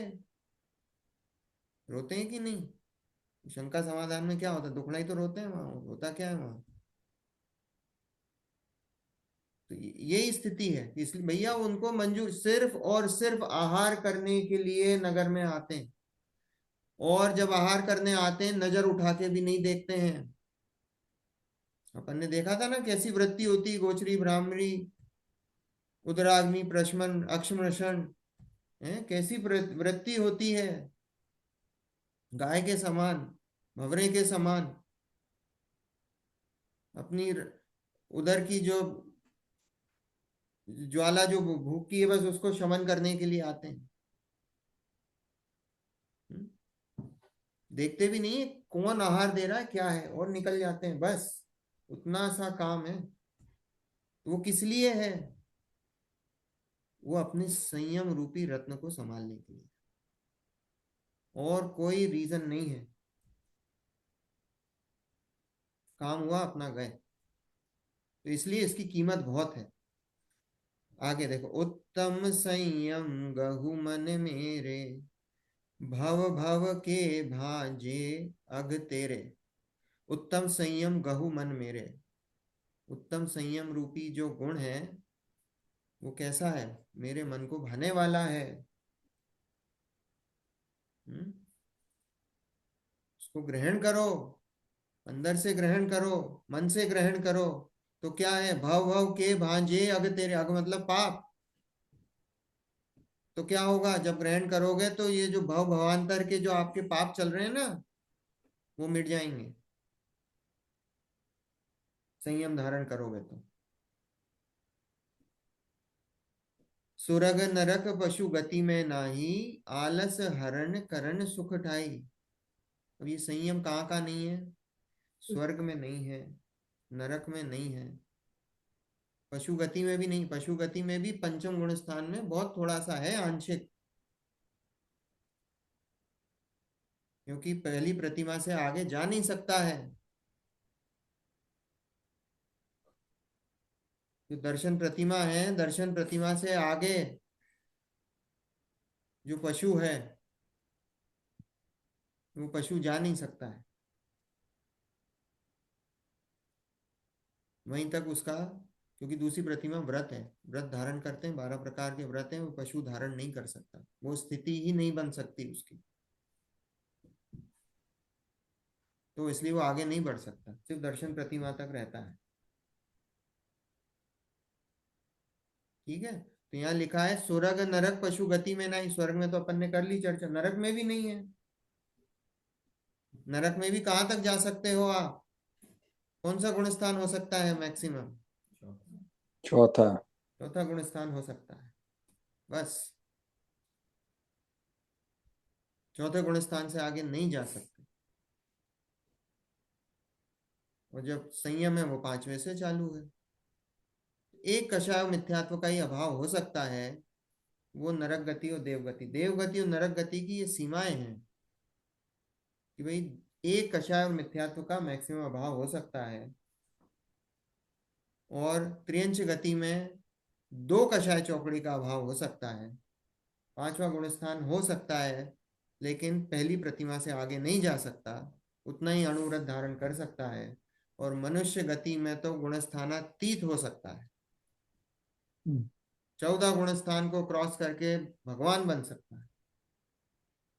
रोते हैं कि नहीं, शंका समाधान में क्या होता है, दुखड़ा ही तो रोते हैं, वहां होता क्या है वहां। तो यही स्थिति है, इसलिए भैया उनको मंजूर सिर्फ और सिर्फ आहार करने के लिए नगर में आते हैं, और जब आहार करने आते हैं नजर उठा के भी नहीं देखते हैं। अपन ने देखा था ना कैसी वृत्ति होती, गोचरी ब्राह्मणी उदराग्नि प्रशमन अक्षमृषण है, कैसी वृत्ति होती है, गाय के समान, भंवरे के समान। अपनी उधर की जो ज्वाला जो भूख की है बस उसको शमन करने के लिए आते हैं। देखते भी नहीं कौन आहार दे रहा है क्या है, और निकल जाते हैं, बस उतना सा काम है। तो वो किस लिए है, वो अपने संयम रूपी रत्न को संभालने के लिए, और कोई रीजन नहीं है। काम हुआ अपना गए, तो इसलिए इसकी कीमत बहुत है। आगे देखो, उत्तम संयम गहु मन मेरे, भव भव के भांजे अग तेरे। उत्तम संयम गहु मन मेरे, उत्तम संयम रूपी जो गुण है वो कैसा है, मेरे मन को भाने वाला है। उसको ग्रहण करो, अंदर से ग्रहण करो, मन से ग्रहण करो। तो क्या है, भव भव के भांजे अग तेरे, अग मतलब पाप। तो क्या होगा जब ग्रहण करोगे, तो ये जो भव भवांतर के जो आपके पाप चल रहे हैं ना वो मिट जाएंगे, संयम धारण करोगे तो। सुरग नरक पशु गति में नाही, आलस हरण करण सुख ठाई। अब ये संयम कहाँ का नहीं है, स्वर्ग में नहीं है, नरक में नहीं है, पशु गति में भी नहीं। पशु गति में भी पंचम गुण स्थान में बहुत थोड़ा सा है, आंशिक, क्योंकि पहली प्रतिमा से आगे जा नहीं सकता है। जो दर्शन प्रतिमा है, दर्शन प्रतिमा से आगे जो पशु है वो पशु जा नहीं सकता है, वहीं तक उसका, क्योंकि दूसरी प्रतिमा व्रत है, व्रत धारण करते हैं, 12 प्रकार के व्रत हैं, वो पशु धारण नहीं कर सकता, वो स्थिति ही नहीं बन सकती उसकी, तो इसलिए वो आगे नहीं बढ़ सकता, सिर्फ दर्शन प्रतिमा तक रहता है। ठीक है, तो यहाँ लिखा है स्वर्ग नरक पशु गति में नहीं। स्वर्ग में तो अपन ने कर ली चर्चा, नरक में भी नहीं है। नरक में भी कहाँ तक जा सकते हो आप, कौन सा गुण स्थान हो सकता है मैक्सिमम, चौथा। चौथा गुण स्थान हो सकता है, बस चौथे गुण स्थान से आगे नहीं जा सकते। और जब संयम है वो पांचवे से चालू है। एक कषाय मिथ्यात्व का ही अभाव हो सकता है, वो नरक गति और देवगति। देवगति और नरक गति की ये सीमाएं हैं कि भाई एक कषाय और मिथ्यात्व का मैक्सिमम अभाव हो सकता है, और त्रियंच गति में दो कषाय चौकड़ी का अभाव हो सकता है। पांचवा गुण स्थान हो सकता है, लेकिन पहली प्रतिमा से आगे नहीं जा सकता, उतना ही अणुव्रत धारण कर सकता है। और मनुष्य गति में तो गुणस्थानातीत हो सकता है, 14 गुण स्थान को क्रॉस करके भगवान बन सकता है,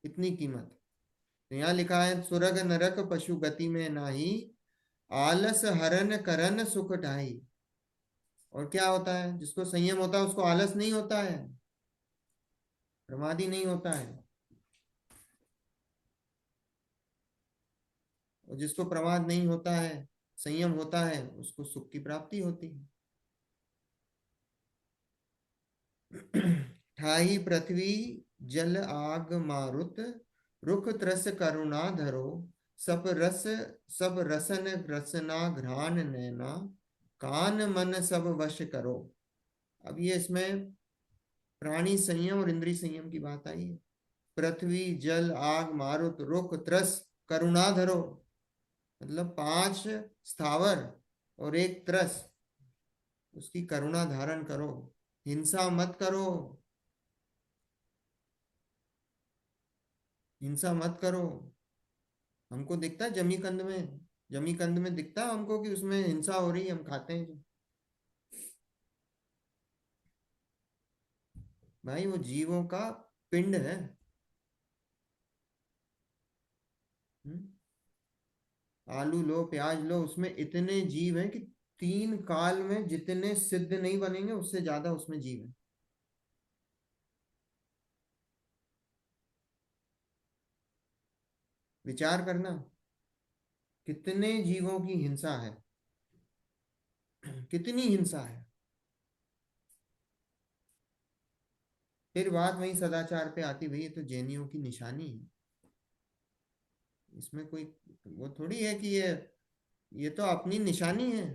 इतनी कीमत। तो यहाँ लिखा है सुरग नरक पशु गति में नाही, आलस हरन करन सुख ढाई। और क्या होता है, जिसको संयम होता है उसको आलस नहीं होता है, प्रमादी नहीं होता है। और जिसको प्रमाद नहीं होता है, संयम होता है, उसको सुख की प्राप्ति होती है। ठाही पृथ्वी जल आग मारुत, रुख त्रस करुणा धरो, सब रसन रसना घ्राण नैना, कान मन सब वश करो। अब ये इसमें प्राणी संयम और इंद्रिय संयम की बात आई है। पृथ्वी जल आग मारुत रुख त्रस करुणा धरो, मतलब 5 स्थावर और 1 त्रस, उसकी करुणा धारण करो, हिंसा मत करो, हिंसा मत करो। हमको दिखता है जमी कंद में दिखता है हमको कि उसमें हिंसा हो रही है, हम खाते हैं जो। भाई वो जीवों का पिंड है। आलू लो प्याज लो, उसमें इतने जीव हैं कि 3 काल में जितने सिद्ध नहीं बनेंगे उससे ज्यादा उसमें जीव है। विचार करना कितने जीवों की हिंसा है, कितनी हिंसा है। फिर बात वही सदाचार पे आती, भाई ये तो जैनियों की निशानी है, इसमें कोई वो थोड़ी है कि ये तो अपनी निशानी है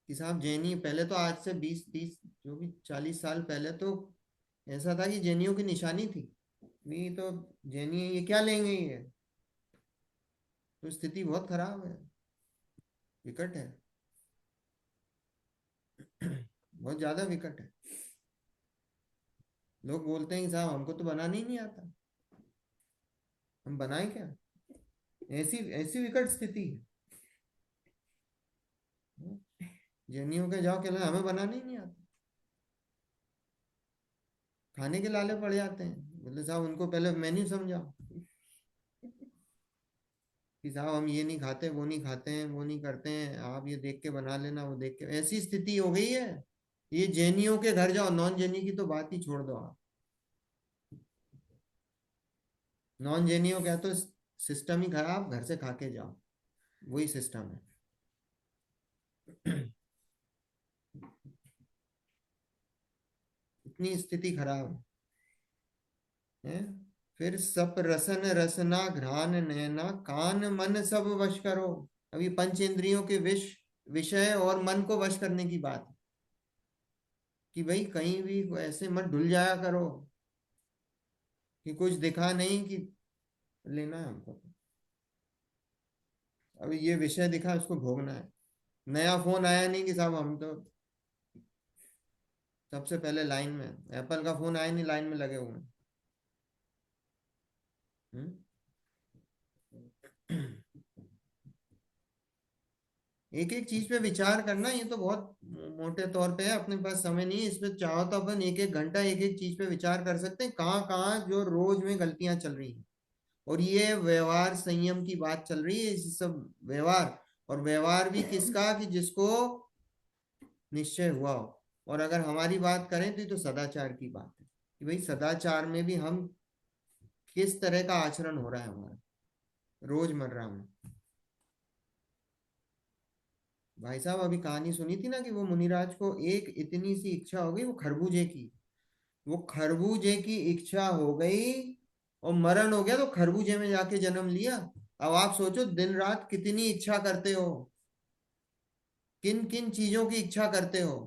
कि साहब जैनी। पहले तो आज से 20-30 जो भी 40 साल पहले तो ऐसा था कि जैनियों की निशानी थी, नहीं तो जैनी है, ये क्या लेंगे ये। तो स्थिति बहुत खराब है, विकट है, बहुत ज्यादा विकट है। लोग बोलते हैं कि साहब हमको तो बनाना ही नहीं आता, हम बनाए क्या। ऐसी ऐसी विकट स्थिति है। जैनियों के जाओ कहना हमें बनाना ही नहीं आता, खाने के लाले पड़ जाते हैं। बोले साहब उनको पहले मेन्यू समझाओ कि साहब हम ये नहीं खाते, वो नहीं खाते हैं, वो नहीं करते हैं, आप ये देख के बना लेना, वो देख के। ऐसी स्थिति हो गई है। ये जैनियों के घर जाओ, नॉन जैनी की तो बात ही छोड़ दो आप। नॉन जैनियों का तो सिस्टम ही खराब, घर से खा के जाओ, वही सिस्टम है। इतनी स्थिति खराब है। फिर सप रसन रसना घ्राण नैना, कान मन सब वश करो। अभी पंच इंद्रियों के विषय और मन को वश करने की बात है कि भाई कहीं भी ऐसे मत ढुल जाया करो कि कुछ दिखा नहीं कि लेना है हमको, अभी ये विषय दिखा उसको भोगना है। नया फोन आया नहीं कि साहब हम तो सबसे पहले लाइन में, एप्पल का फोन आया नहीं लाइन में लगे हुए हैं। एक एक चीज पे विचार करना, ये तो बहुत मोटे तौर पे है, अपने पास समय नहीं है। इसमें चाहो तो अपन एक एक घंटा एक एक चीज पे विचार कर सकते हैं, कहाँ कहाँ जो रोज में गलतियां चल रही हैं। और ये व्यवहार संयम की बात चल रही है, इस सब व्यवहार। और व्यवहार भी किसका, कि जिसको निश्चय हुआ हो। और अगर हमारी बात करें तो ये तो सदाचार की बात है कि भाई सदाचार में भी हम किस तरह का आचरण हो रहा है हमारा रोजमर्रा में। भाई साहब अभी कहानी सुनी थी ना कि वो मुनिराज को एक इतनी सी इच्छा हो गई, वो खरबूजे की, वो खरबूजे की इच्छा हो गई और मरण हो गया, तो खरबूजे में जाके जन्म लिया। अब आप सोचो दिन रात कितनी इच्छा करते हो, किन किन चीजों की इच्छा करते हो।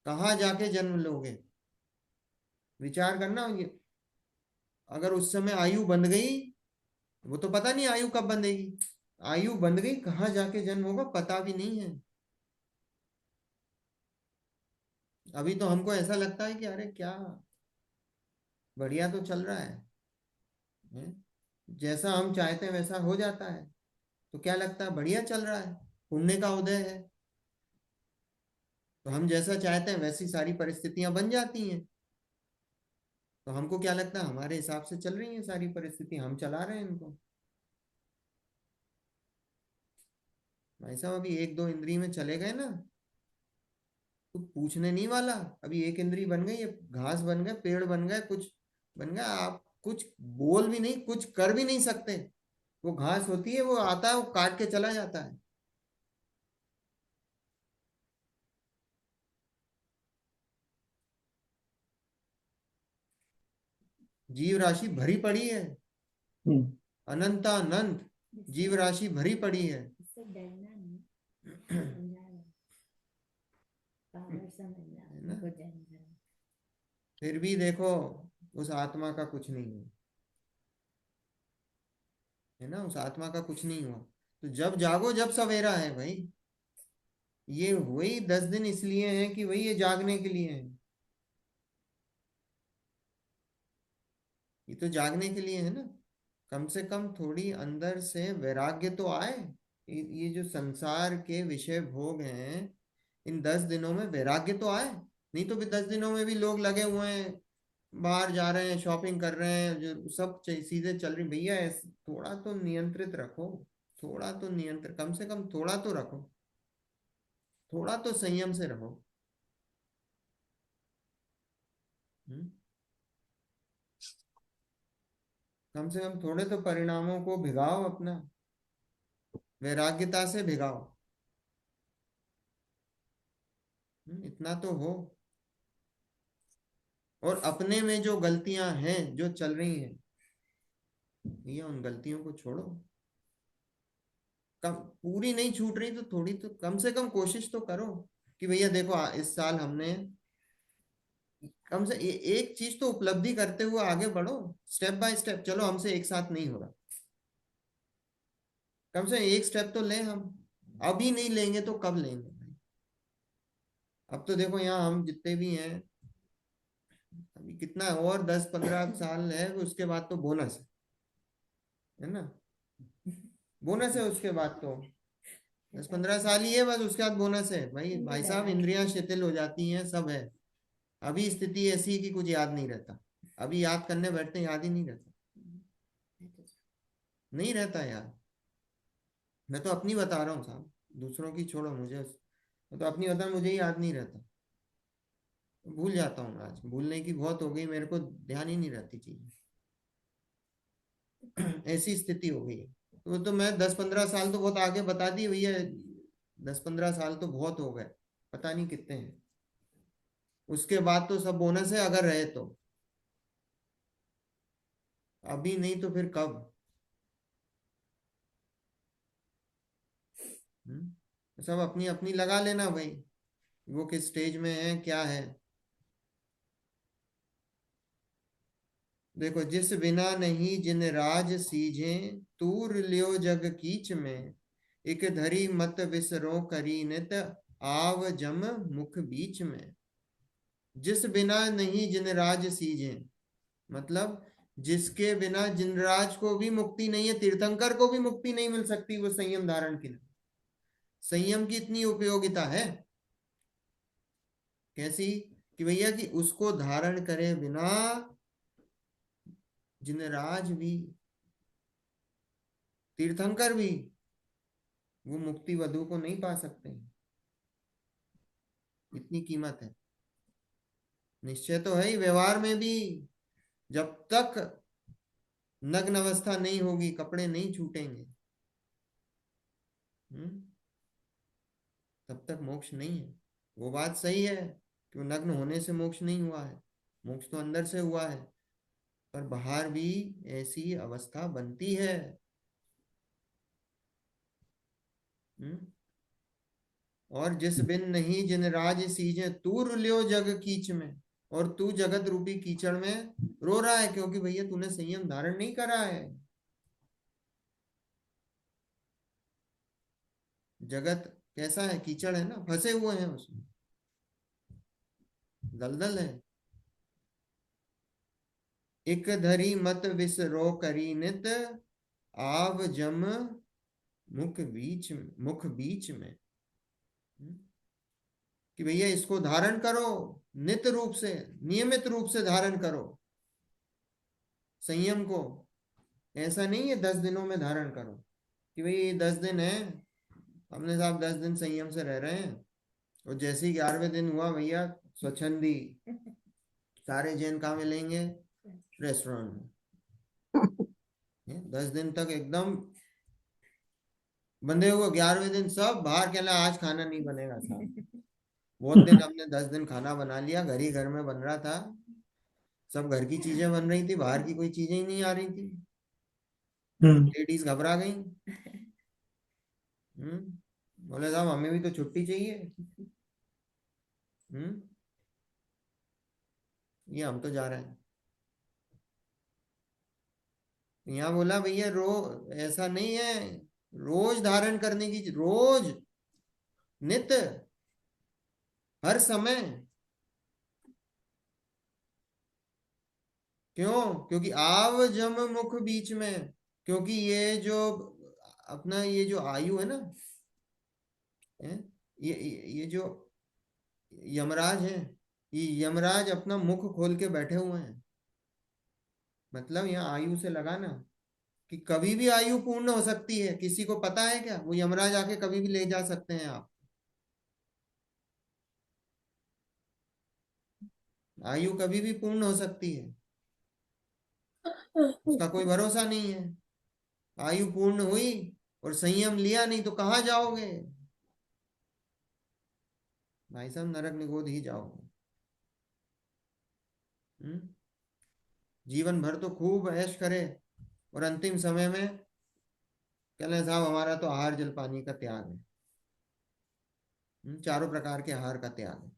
कहाँ जाके जन्म लोगे, विचार करना। ये अगर उस समय आयु बंध गई, वो तो पता नहीं आयु कब बंधेगी, आयु बंध गई कहाँ जाके जन्म होगा पता भी नहीं है। अभी तो हमको ऐसा लगता है कि अरे क्या बढ़िया तो चल रहा है, हैं? जैसा हम चाहते हैं वैसा हो जाता है, तो क्या लगता है बढ़िया चल रहा है, पुण्य का उदय है, तो हम जैसा चाहते हैं वैसी सारी परिस्थितियां बन जाती हैं। तो हमको क्या लगता है हमारे हिसाब से चल रही हैं सारी परिस्थिति, हम चला रहे हैं इनको। भाई साहब अभी एक दो इंद्री में चले गए ना, तो पूछने नहीं वाला। अभी एक इंद्री बन गई, ये घास बन गए, पेड़ बन गए, कुछ बन गया, आप कुछ बोल भी नहीं, कुछ कर भी नहीं सकते। वो घास होती है, वो आता है, वो काट के चला जाता है। जीव राशि भरी पड़ी है, हम्म, अनंतानंत जीव राशि भरी पड़ी है। इससे डरना नहीं, समझाना, पावर समझना, है ना? उनको जन्म देना। फिर भी देखो उस आत्मा का कुछ नहीं हुआ, है ना, उस आत्मा का कुछ नहीं हुआ। तो जब जागो जब सवेरा है भाई, ये वही 10 दिन इसलिए हैं कि वही ये जागने के लिए है, ये तो जागने के लिए है ना। कम से कम थोड़ी अंदर से वैराग्य तो आए। ये जो संसार के विषय भोग हैं, इन 10 दिनों में वैराग्य तो आए। नहीं तो भी 10 दिनों में भी लोग लगे हुए हैं, बाहर जा रहे हैं, शॉपिंग कर रहे हैं, जो सब चीजें चल रही, भैया थोड़ा तो नियंत्रित रखो, थोड़ा तो नियंत्रण, कम से कम थोड़ा तो रखो, थोड़ा तो संयम से रहो। हम्म? कम से कम थोड़े तो परिणामों को भिगाओ अपना, वैराग्यता से भिगाओ। इतना तो हो। और अपने में जो गलतियां हैं जो चल रही हैं, भैया उन गलतियों को छोड़ो। कम पूरी नहीं छूट रही तो थोड़ी तो कम से कम कोशिश तो करो कि भैया देखो इस साल हमने कम से एक चीज तो उपलब्धि करते हुए आगे बढ़ो, स्टेप बाय स्टेप। चलो हमसे एक साथ नहीं हो रहा, कम से एक स्टेप तो लें हम। अभी नहीं लेंगे तो कब लेंगे भाई? अब तो देखो यहाँ हम जितने भी हैं, अभी कितना और 10-15 साल है, उसके बाद तो बोनस है ना, बोनस है उसके बाद तो 10-15 साल ही है बस, उसके बाद बोनस है भाई। भाई साहब इंद्रियां शिथिल हो जाती हैं, सब है। अभी स्थिति ऐसी है कि कुछ याद नहीं रहता, अभी याद करने बैठते हैं, याद ही नहीं रहता, नहीं रहता याद। मैं तो अपनी बता रहा हूँ साहब, दूसरों की छोड़ो, मुझे मैं तो अपनी बता, मुझे ही याद नहीं रहता, भूल जाता हूँ। आज भूलने की बहुत हो गई मेरे को, ध्यान ही नहीं रहती चीजें। ऐसी स्थिति हो गई है। तो वो तो मैं 10-15 साल तो बहुत आगे बता दिए भैया, 10-15 साल तो बहुत हो गए, पता नहीं कितने हैं। उसके बाद तो सब बोनस है अगर रहे तो, अभी नहीं तो फिर कब? सब अपनी अपनी लगा लेना भाई, वो किस स्टेज में है क्या है। देखो जिस बिना नहीं जिन राज सीझे, तूर लियो जग कीच में, एक धरी मत विसरो करी नित, आव जम मुख बीच में। जिस बिना नहीं जिन राज सीझे, मतलब जिसके बिना जिनराज को भी मुक्ति नहीं है, तीर्थंकर को भी मुक्ति नहीं मिल सकती वो संयम धारण के लिए। संयम की इतनी उपयोगिता है, कैसी कि भैया कि उसको धारण करे बिना जिनराज भी, तीर्थंकर भी वो मुक्ति वधु को नहीं पा सकते। इतनी कीमत है। निश्चय तो है ही व्यवहार में भी, जब तक नग्न अवस्था नहीं होगी, कपड़े नहीं छूटेंगे, तब तक मोक्ष नहीं है। वो बात सही है कि वो नग्न होने से मोक्ष नहीं हुआ है, मोक्ष तो अंदर से हुआ है, पर बाहर भी ऐसी अवस्था बनती है। हम्म और जिस बिन नहीं जिन राज सीजे तू रुल्यो जग कीच में, और तू जगत रूपी कीचड़ में रो रहा है, क्योंकि भैया तूने संयम धारण नहीं करा है। जगत कैसा है? कीचड़ है ना, फंसे हुए हैं उसमें, दलदल है। एक धरी मत विसरो करी नित, आव जम मुख बीच में। कि भैया इसको धारण करो, नित रूप से, नियमित रूप से धारण करो संयम को। ऐसा नहीं है 10 दिनों में धारण करो कि भाई 10 दिन है, हमने साहब 10 दिन संयम से रह रहे हैं, और जैसे ही 11वें दिन हुआ भैया स्वच्छंदी, सारे जैन कहाँ मिलेंगे? रेस्टोरेंट में। 10 दिन तक एकदम बंधे हुए, 11वें दिन सब बाहर, कहना आज खाना नहीं बनेगा साहब। बहुत दिन हमने 10 दिन खाना बना लिया, घर ही घर में बन रहा था, सब घर की चीजें बन रही थी, बाहर की कोई चीजें ही नहीं आ रही थी। लेडीज घबरा गई। बोले साहब हमें भी तो छुट्टी चाहिए। ये हम तो जा रहे हैं। यहाँ बोला भैया ऐसा नहीं है, रोज धारण करने की, रोज, नित, हर समय। क्यों? क्योंकि आव जम मुख बीच में, क्योंकि ये जो अपना ये जो आयु है ना, ये जो यमराज है, ये यमराज अपना मुख खोल के बैठे हुए हैं। मतलब यहाँ आयु से लगाना कि कभी भी आयु पूर्ण हो सकती है। किसी को पता है क्या? वो यमराज आके कभी भी ले जा सकते हैं आप। आयु कभी भी पूर्ण हो सकती है, उसका कोई भरोसा नहीं है। आयु पूर्ण हुई और संयम लिया नहीं तो कहाँ जाओगे भाई साहब? नरक निगोद ही जाओगे। जीवन भर तो खूब ऐश करे, और अंतिम समय में कहले साहब हमारा तो आहार जल पानी का त्याग है, चारों प्रकार के आहार का त्याग है।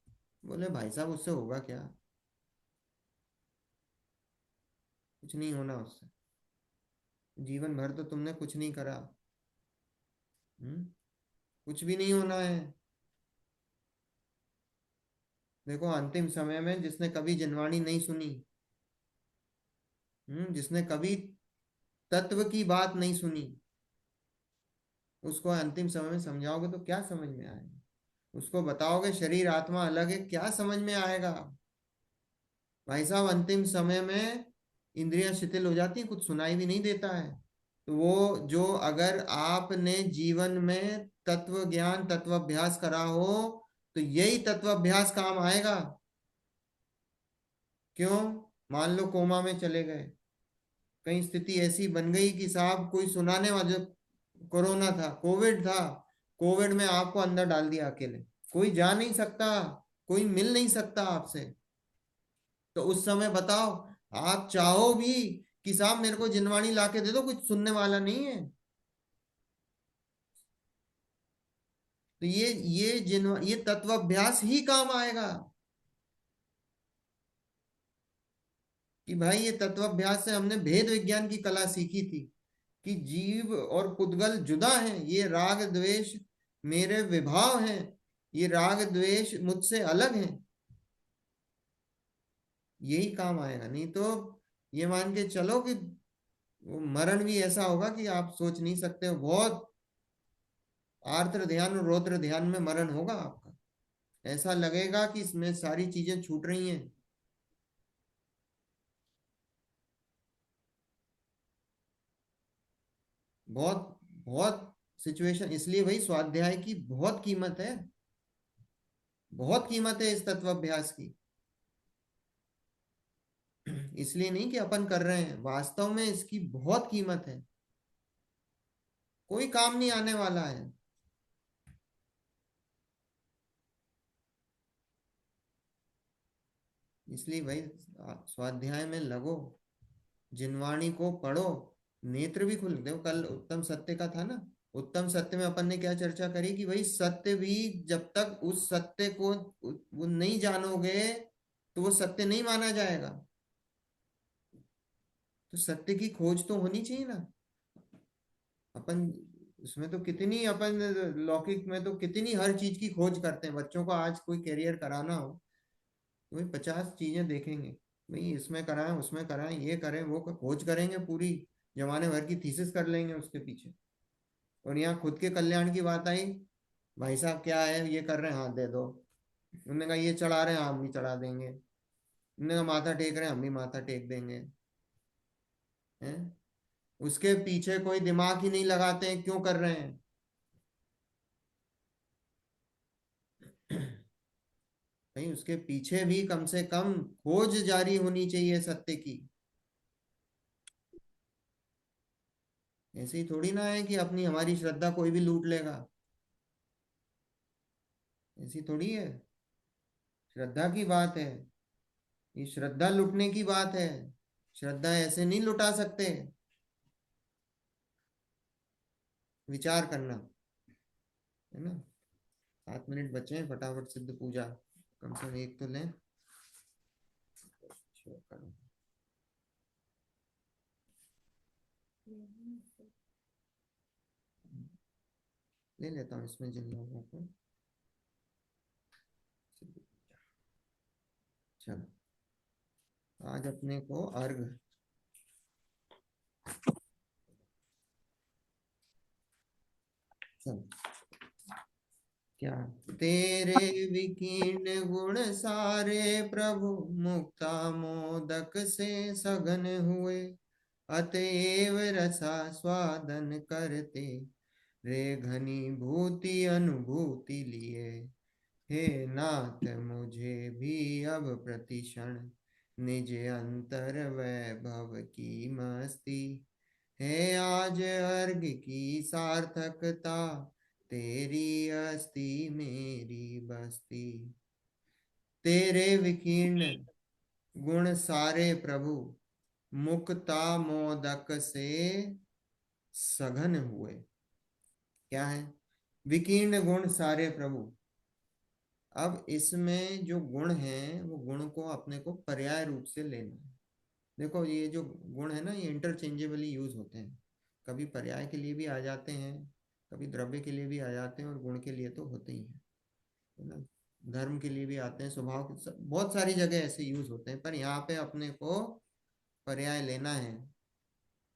बोले भाई साहब उससे होगा क्या? कुछ नहीं होना उससे। जीवन भर तो तुमने कुछ नहीं करा, कुछ भी नहीं होना है। देखो अंतिम समय में जिसने कभी जनवाणी नहीं सुनी, जिसने कभी तत्व की बात नहीं सुनी, उसको अंतिम समय में समझाओगे तो क्या समझ में आएगा? उसको बताओगे शरीर आत्मा अलग है, क्या समझ में आएगा? भाई साहब अंतिम समय में इंद्रियां शिथिल हो जाती, कुछ सुनाई भी नहीं देता है। तो वो जो, अगर आपने जीवन में तत्व ज्ञान तत्वाभ्यास करा हो तो यही तत्वाभ्यास काम आएगा। क्यों? मान लो कोमा में चले गए, कहीं स्थिति ऐसी बन गई कि साहब कोई सुनाने वाला, कोरोना था, कोविड था, कोविड में आपको अंदर डाल दिया अकेले, कोई जा नहीं सकता, कोई मिल नहीं सकता आपसे। तो उस समय बताओ, आप चाहो भी कि साहब मेरे को जिनवाणी ला के दे दो, कुछ सुनने वाला नहीं है। तो ये तत्वाभ्यास ही काम आएगा कि भाई ये तत्वाभ्यास से हमने भेद विज्ञान की कला सीखी थी कि जीव और पुद्गल जुदा हैं, ये राग द्वेष मेरे विभाव हैं, ये राग द्वेष मुझसे अलग हैं। यही काम आएगा। नहीं तो ये मान के चलो कि वो मरण भी ऐसा होगा कि आप सोच नहीं सकते हो। बहुत आर्द्र ध्यान और रौद्र ध्यान में मरण होगा आपका, ऐसा लगेगा कि इसमें सारी चीजें छूट रही हैं। बहुत बहुत सिचुएशन, इसलिए भाई स्वाध्याय की बहुत कीमत है, बहुत कीमत है इस तत्वाभ्यास की। इसलिए नहीं कि अपन कर रहे हैं, वास्तव में इसकी बहुत कीमत है, कोई काम नहीं आने वाला है। इसलिए भाई स्वाध्याय में लगो, जिनवाणी को पढ़ो, नेत्र भी खुल। देखो कल उत्तम सत्य का था ना, उत्तम सत्य में अपन ने क्या चर्चा करी कि भाई सत्य भी जब तक उस सत्य को वो नहीं जानोगे तो वो सत्य नहीं माना जाएगा। तो सत्य की खोज तो होनी चाहिए ना। अपन उसमें तो कितनी, अपन लौकिक में तो कितनी हर चीज की खोज करते हैं। बच्चों को आज कोई करियर कराना हो तो भाई 50 चीजें देखेंगे, भाई इसमें कराएं उसमें कराएं, ये करें वो खोज करेंगे, पूरी जमाने भर की थीसिस कर लेंगे उसके पीछे। और यहाँ खुद के कल्याण की बात आई, भाई साहब क्या है ये कर रहे हैं, हाँ दे दो। उन्होंने कहा ये चढ़ा रहे हैं, हाँ हम भी चढ़ा देंगे। उन्होंने कहा माथा टेक रहे हैं, हम भी माथा टेक देंगे। हैं? उसके पीछे कोई दिमाग ही नहीं लगाते हैं, क्यों कर रहे हैं? भाई उसके पीछे भी कम से कम खोज जारी होनी चाहिए सत्य की। ऐसे ही थोड़ी ना है कि अपनी हमारी श्रद्धा कोई भी लूट लेगा, ऐसी थोड़ी है। श्रद्धा की बात है, ये श्रद्धा लुटने की बात है। श्रद्धा ऐसे नहीं लुटा सकते। विचार करना है ना। 7 मिनट बचे हैं, फटाफट सिद्ध पूजा कम से कम एक तो लें। ले लेता हूँ इसमें जिन लोगों को। चलो आज अपने को अर्घ, चलो क्या, तेरे विकीर्ण गुण सारे प्रभु मुक्ता मोदक से सघन हुए, अतएव रसा स्वादन करते रे घनीभूति अनुभूति लिए। हे नाथ मुझे भी अब प्रतिक्षण निज अंतर वैभव की मस्ती, है आज अर्घ की सार्थकता तेरी अस्ति मेरी बस्ती। तेरे विकीर्ण गुण सारे प्रभु मुक्ता मोदक से सघन हुए। क्या है? विकीर्ण गुण सारे प्रभु। अब इसमें जो गुण है वो गुण को अपने को पर्याय रूप से लेना है। देखो ये जो गुण है ना, ये इंटरचेंजेबली यूज होते हैं, कभी पर्याय के लिए भी आ जाते हैं, कभी द्रव्य के लिए भी आ जाते हैं, और गुण के लिए तो होते ही है ना। धर्म के लिए भी आते हैं, स्वभाव के, बहुत सारी जगह ऐसे यूज होते हैं। पर यहाँ पे अपने को पर्याय लेना है।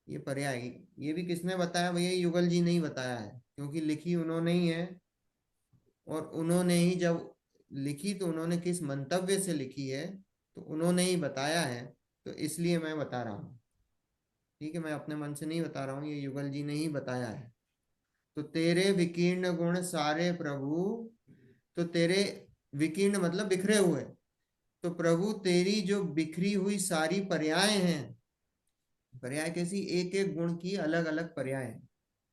ये पर्याय, ये भी किसने बताया भैया? युगल जी ने ही बताया है, क्योंकि लिखी उन्होंने ही है। और उन्होंने ही जब लिखी तो उन्होंने किस मंतव्य से लिखी है तो उन्होंने ही बताया है, तो इसलिए मैं बता रहा हूँ। ठीक है, मैं अपने मन से नहीं बता रहा हूँ, ये युगल जी ने ही बताया है। तो तेरे विकीर्ण गुण सारे प्रभु, तो तेरे विकीर्ण मतलब बिखरे हुए, तो प्रभु तेरी जो बिखरी हुई सारी पर्याय हैं, पर्याय कैसी? एक एक गुण की अलग अलग पर्याय है।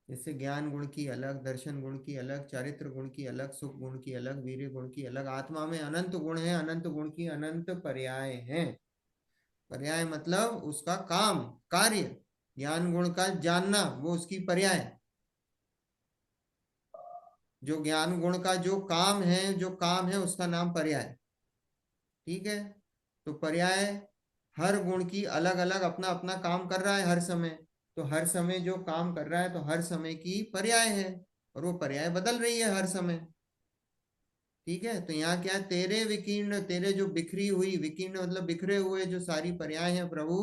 जैसे ज्ञान गुण की अलग, दर्शन गुण की अलग, चारित्र गुण की अलग, सुख गुण की अलग, वीर्य गुण की अलग। आत्मा में अनंत गुण है, अनंत गुण की अनंत पर्याय हैं। पर्याय मतलब उसका काम, कार्य। ज्ञान गुण का जानना, वो उसकी पर्याय। जो ज्ञान गुण का जो काम है, जो काम है उसका नाम पर्याय। ठीक है, तो पर्याय हर गुण की अलग अलग अपना अपना काम कर रहा है हर समय। तो हर समय जो काम कर रहा है तो हर समय की पर्याय है, और वो पर्याय बदल रही है हर समय। ठीक है, तो यहाँ क्या है? तेरे विकीर्ण, तेरे जो बिखरी हुई, विकीर्ण मतलब बिखरे हुए जो सारी पर्याय हैं प्रभु,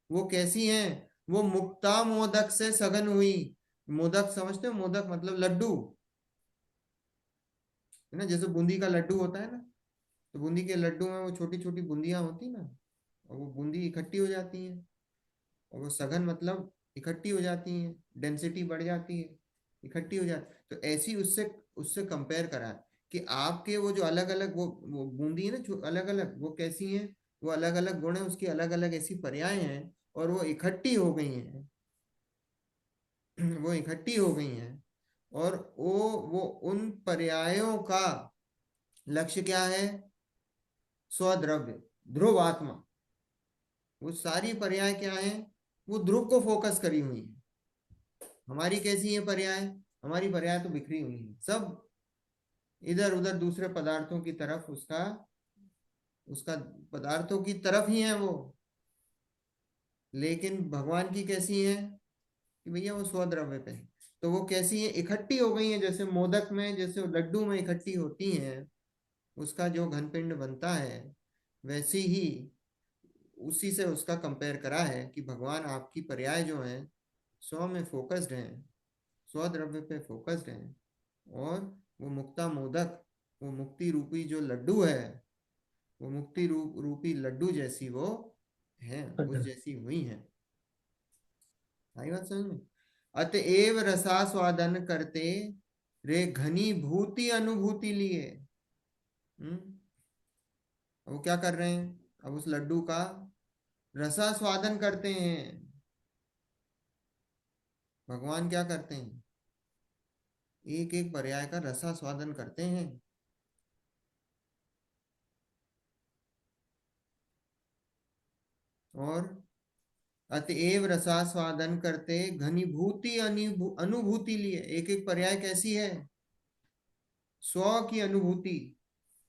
वो कैसी हैं? वो मुक्ता मोदक से सघन हुई। मोदक समझते हो? मोदक मतलब लड्डू है ना। जैसे बूंदी का लड्डू होता है ना, तो बूंदी के लड्डू में वो छोटी छोटी बूंदियां होती ना, और वो बूंदी इकट्ठी हो जाती हैं। और वो सघन मतलब इकट्ठी हो जाती हैं, डेंसिटी बढ़ जाती है, इकट्ठी हो जाती। तो ऐसी उससे उससे कंपेयर करा कि आपके वो जो अलग अलग वो बूंदी है ना, अलग अलग, वो कैसी हैं? वो अलग अलग गुण है, उसकी अलग अलग ऐसी पर्याय हैं और वो इकट्ठी हो गई हैं वो इकट्ठी हो गई हैं। और वो उन पर्यायों का लक्ष्य क्या है? स्वद्रव्य, ध्रुव आत्मा। वो सारी पर्याय क्या है? वो ध्रुव को फोकस करी हुई है। हमारी कैसी है पर्याय? हमारी पर्याय तो बिखरी हुई है, सब इधर उधर दूसरे पदार्थों की तरफ, उसका उसका पदार्थों की तरफ ही है वो। लेकिन भगवान की कैसी है कि भैया वो स्वद्रव्य पे है। तो वो कैसी है? इकट्ठी हो गई है, जैसे मोदक में, जैसे लड्डू में इकट्ठी होती हैं, उसका जो घनपिंड बनता है, वैसी ही उसी से उसका कंपेयर करा है कि भगवान आपकी पर्याय जो है स्व में फोकस्ड हैं, स्वद्रव्य पे फोकस्ड हैं। और वो मुक्ता मोदक, वो मुक्ति रूपी जो लड्डू है, वो मुक्ति रूपी लड्डू जैसी वो है, उस जैसी हुई है। आई बात समझ में? अतएव रसास्वादन करते रे घनी भूति अनुभूति लिए। अब वो क्या कर रहे हैं? अब उस लड्डू का रसास्वादन करते हैं। भगवान क्या करते हैं? एक एक पर्याय का रसास्वादन करते हैं। और अतएव रसास्वादन करते घनीभूति अनुभूति लिए। एक एक पर्याय कैसी है? स्व की अनुभूति।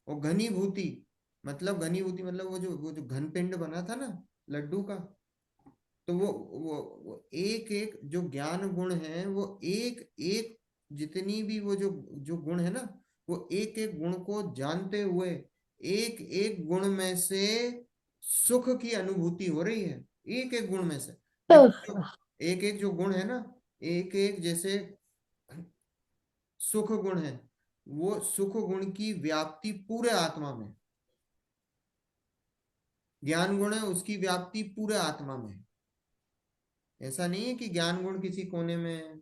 और घनीभूति मतलब, घनीभूति मतलब वो जो घनपिंड बना था ना लड्डू का, तो वो एक एक जो ज्ञान गुण है, वो एक एक जितनी भी वो जो जो गुण है ना, वो एक एक गुण को जानते हुए एक एक गुण में से सुख की अनुभूति हो रही है, एक एक गुण में से। लेकिन जो एक एक जो गुण है ना, एक एक जैसे सुख गुण है, वो सुख गुण की व्याप्ति पूरे आत्मा में। ज्ञान गुण है, उसकी व्याप्ति पूरे आत्मा में। ऐसा नहीं है कि ज्ञान गुण किसी कोने में है,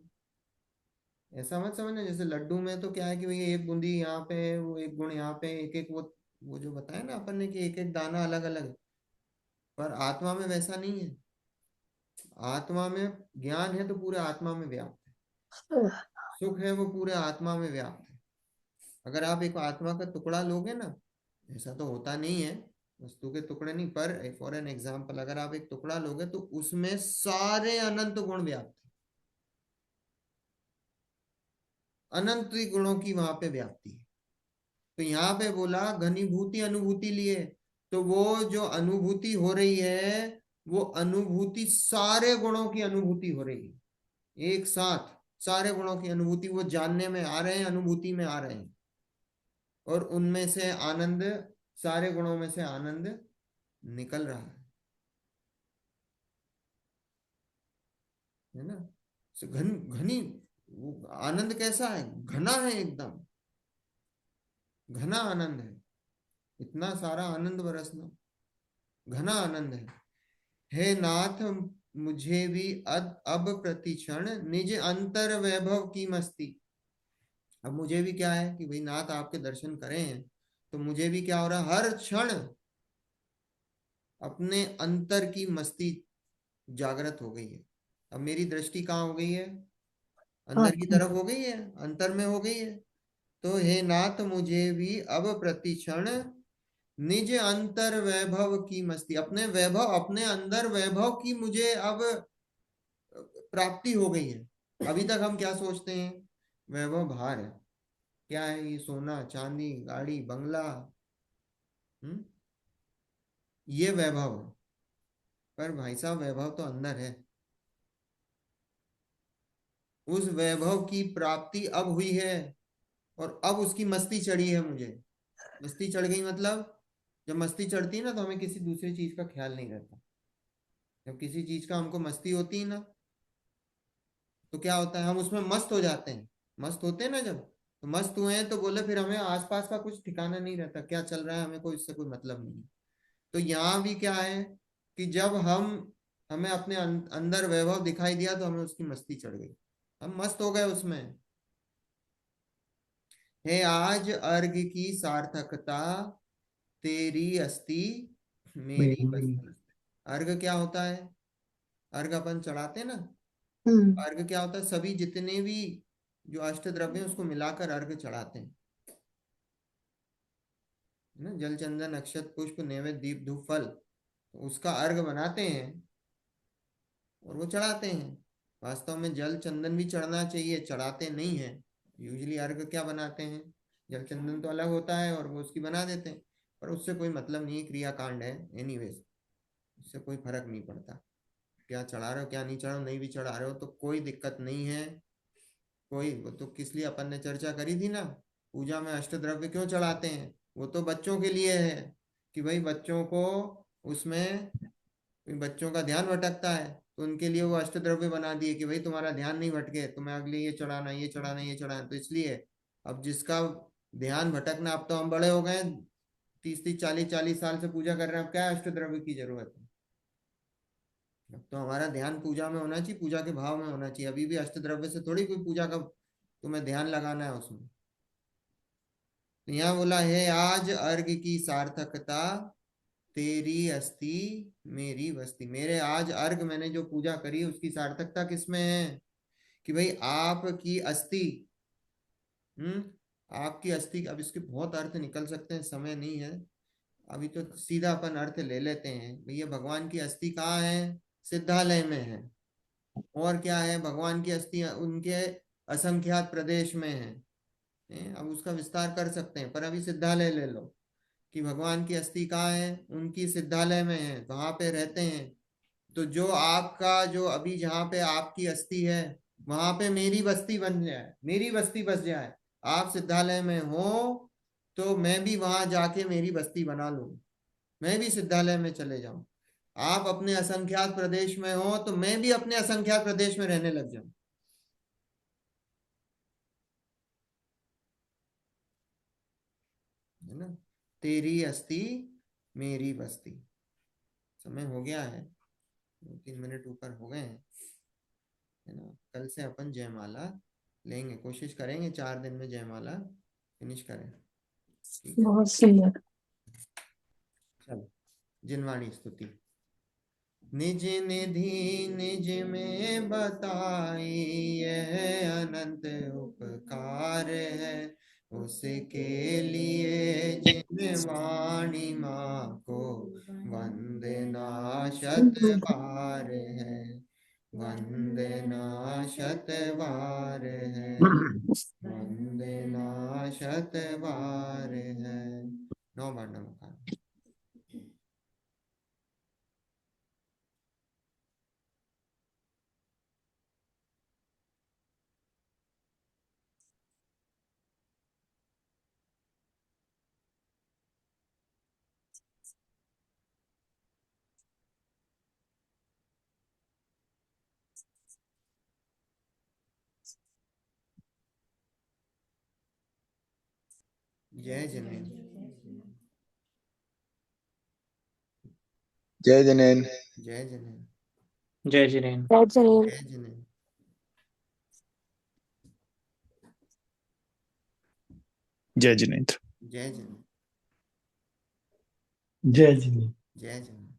ऐसा मत समझना। जैसे लड्डू में तो क्या है कि भैया एक बूंदी यहाँ पे है, वो एक गुण यहाँ पे, एक एक वो जो बताया ना अपन ने कि एक एक दाना अलग अलग है। पर आत्मा में वैसा नहीं है। आत्मा में ज्ञान है तो पूरे आत्मा में व्याप्त है, सुख है वो पूरे आत्मा में व्याप्त है। अगर आप एक आत्मा का टुकड़ा लोगे ना, ऐसा तो होता नहीं है, वस्तु के टुकड़े नहीं, पर फॉर एन एग्जाम्पल अगर आप एक टुकड़ा लोगे तो उसमें सारे अनंत गुण व्याप्त है, अनंत गुणों की वहां पे व्याप्ति है। तो यहाँ पे बोला घनीभूति अनुभूति लिए, तो वो जो अनुभूति हो रही है, वो अनुभूति सारे गुणों की अनुभूति हो रही है एक साथ। सारे गुणों की अनुभूति वो जानने में आ रहे हैं, अनुभूति में आ रहे हैं। और उनमें से आनंद, सारे गुणों में से आनंद निकल रहा है ना? घनी आनंद कैसा है? घना है, एकदम घना आनंद है, इतना सारा आनंद बरसना, घना आनंद है। हे नाथ मुझे भी अब प्रतिक्षण निज अंतर वैभव की मस्ती। अब मुझे भी क्या है कि भाई नाथ आपके दर्शन करें हैं, तो मुझे भी क्या हो रहा है? हर क्षण अपने अंतर की मस्ती जागृत हो गई है। अब मेरी दृष्टि कहाँ हो गई है? अंदर की तरफ हो गई है, अंतर में हो गई है। तो हे नाथ मुझे भी अब प्रतिक्षण निज अंतर वैभव की मस्ती, अपने वैभव, अपने अंदर वैभव की मुझे अब प्राप्ति हो गई है। अभी तक हम क्या सोचते हैं? वैभव बाहर है, क्या है ये? सोना चांदी, गाड़ी बंगला, ये वैभव है। पर भाई साहब वैभव तो अंदर है। उस वैभव की प्राप्ति अब हुई है और अब उसकी मस्ती चढ़ी है मुझे। मस्ती चढ़ गई मतलब, जब मस्ती चढ़ती है ना तो हमें किसी दूसरी चीज का ख्याल नहीं रहता। जब किसी चीज का हमको मस्ती होती है ना, तो क्या होता है? हम उसमें मस्त हो जाते हैं। मस्त होते हैं ना जब, तो मस्त हुए हैं तो बोले फिर हमें आसपास का कुछ ठिकाना नहीं रहता, क्या चल रहा है हमें कोई, इससे कोई मतलब नहीं है। तो यहाँ भी क्या है कि जब हमें अपने अंदर वैभव दिखाई दिया तो हमें उसकी मस्ती चढ़ गई, हम मस्त हो गए उसमें। हे आज अर्घ की सार्थकता तेरी अस्ति मेरी बस्ती। अर्घ क्या होता है? अर्घ अपन चढ़ाते हैं ना। अर्घ क्या होता है? सभी जितने भी जो अष्ट द्रव्य हैं उसको मिलाकर अर्घ चढ़ाते हैं, है ना। जल चंदन अक्षत पुष्प नैवेद्य दीप धूप फल, तो उसका अर्घ बनाते हैं और वो चढ़ाते हैं। वास्तव में जल चंदन भी चढ़ना चाहिए, चढ़ाते नहीं है। यूजली अर्घ क्या बनाते हैं? जल चंदन तो अलग होता है और वो उसकी बना देते हैं, पर उससे कोई मतलब नहीं है, क्रियाकांड है। एनीवेज, उससे कोई फर्क नहीं पड़ता, क्या चढ़ा रहे हो क्या नहीं चढ़ा रहे हो, नहीं भी चढ़ा रहे हो तो कोई दिक्कत नहीं है। कोई, वो तो किस लिए अपन ने चर्चा करी थी ना, पूजा में अष्टद्रव्य क्यों चढ़ाते हैं? वो तो बच्चों के लिए है, कि भाई बच्चों को उसमें, बच्चों का ध्यान भटकता है तो उनके लिए वो अष्टद्रव्य बना दिए कि भाई तुम्हारा ध्यान नहीं भटके, तुम्हें अगले ये चढ़ाना ये चढ़ाना ये चढ़ाना। तो इसलिए अब जिसका ध्यान भटकना, अब तो हम बड़े हो गए, 30 30 40 40 साल से पूजा कर रहे हैं, अब क्या अष्टद्रव्य की जरूरत है? अब तो हमारा ध्यान पूजा में होना चाहिए, पूजा के भाव में होना चाहिए। अभी भी अष्टद्रव्य से थोड़ी कोई पूजा का तुम्हें ध्यान लगाना है उसमें। तो यहाँ बोला है आज अर्घ की सार्थकता, तेरी अस्थि मेरी बस्ती। मेरे आज अर्घ, मैंने जो पूजा करी उसकी सार्थकता किसमें है? कि भाई आपकी अस्थि, आपकी अस्थि। अब इसके बहुत अर्थ निकल सकते हैं, समय नहीं है अभी, तो सीधा अपन अर्थ ले लेते हैं। भैया भगवान की अस्थि कहाँ है? सिद्धालय में है। और क्या है? भगवान की अस्थि उनके असंख्यात प्रदेश में है। अब उसका विस्तार कर सकते हैं, पर अभी सिद्धालय ले लो कि भगवान की अस्थि कहाँ है, उनकी सिद्धालय में है, वहां पे रहते हैं। तो जो आपका, जो अभी जहाँ पे आपकी अस्थि है वहां पे मेरी बस्ती बन जाए, मेरी बस्ती बस जाए। आप सिद्धालय में हो तो मैं भी वहां जाके मेरी बस्ती बना लूं, मैं भी सिद्धालय में चले जाऊं। आप अपने असंख्यात प्रदेश में हो तो मैं भी अपने असंख्यात प्रदेश में रहने लग जाऊं, है ना। तेरी अस्थि मेरी बस्ती। समय हो गया है, 2 3 मिनट ऊपर हो गए हैं, है ना। कल से अपन जयमाला लेंगे, कोशिश करेंगे 4 दिन में जयमाला फिनिश करें, ठीक है। बहुत सुंदर। चलो, जिनवाणी स्तुति। निज निधि निज में बताई, यह अनंत उपकार है। उसके लिए जिन वाणी माँ को वंदना शत बार है, वंदना शत बार है, वंदना शत बार है। 9 बार नमस्कार। जय जिनेन्द्र। जय जिनेन्द्र। जय जिनेन्द्र। जय श्री राम। जय जनेन्द्र। जय जिनेन्द्र। जय जिनेन्द्र। जय जिनेन्द्र। जय श्री राम। जय जिनेन्द्र।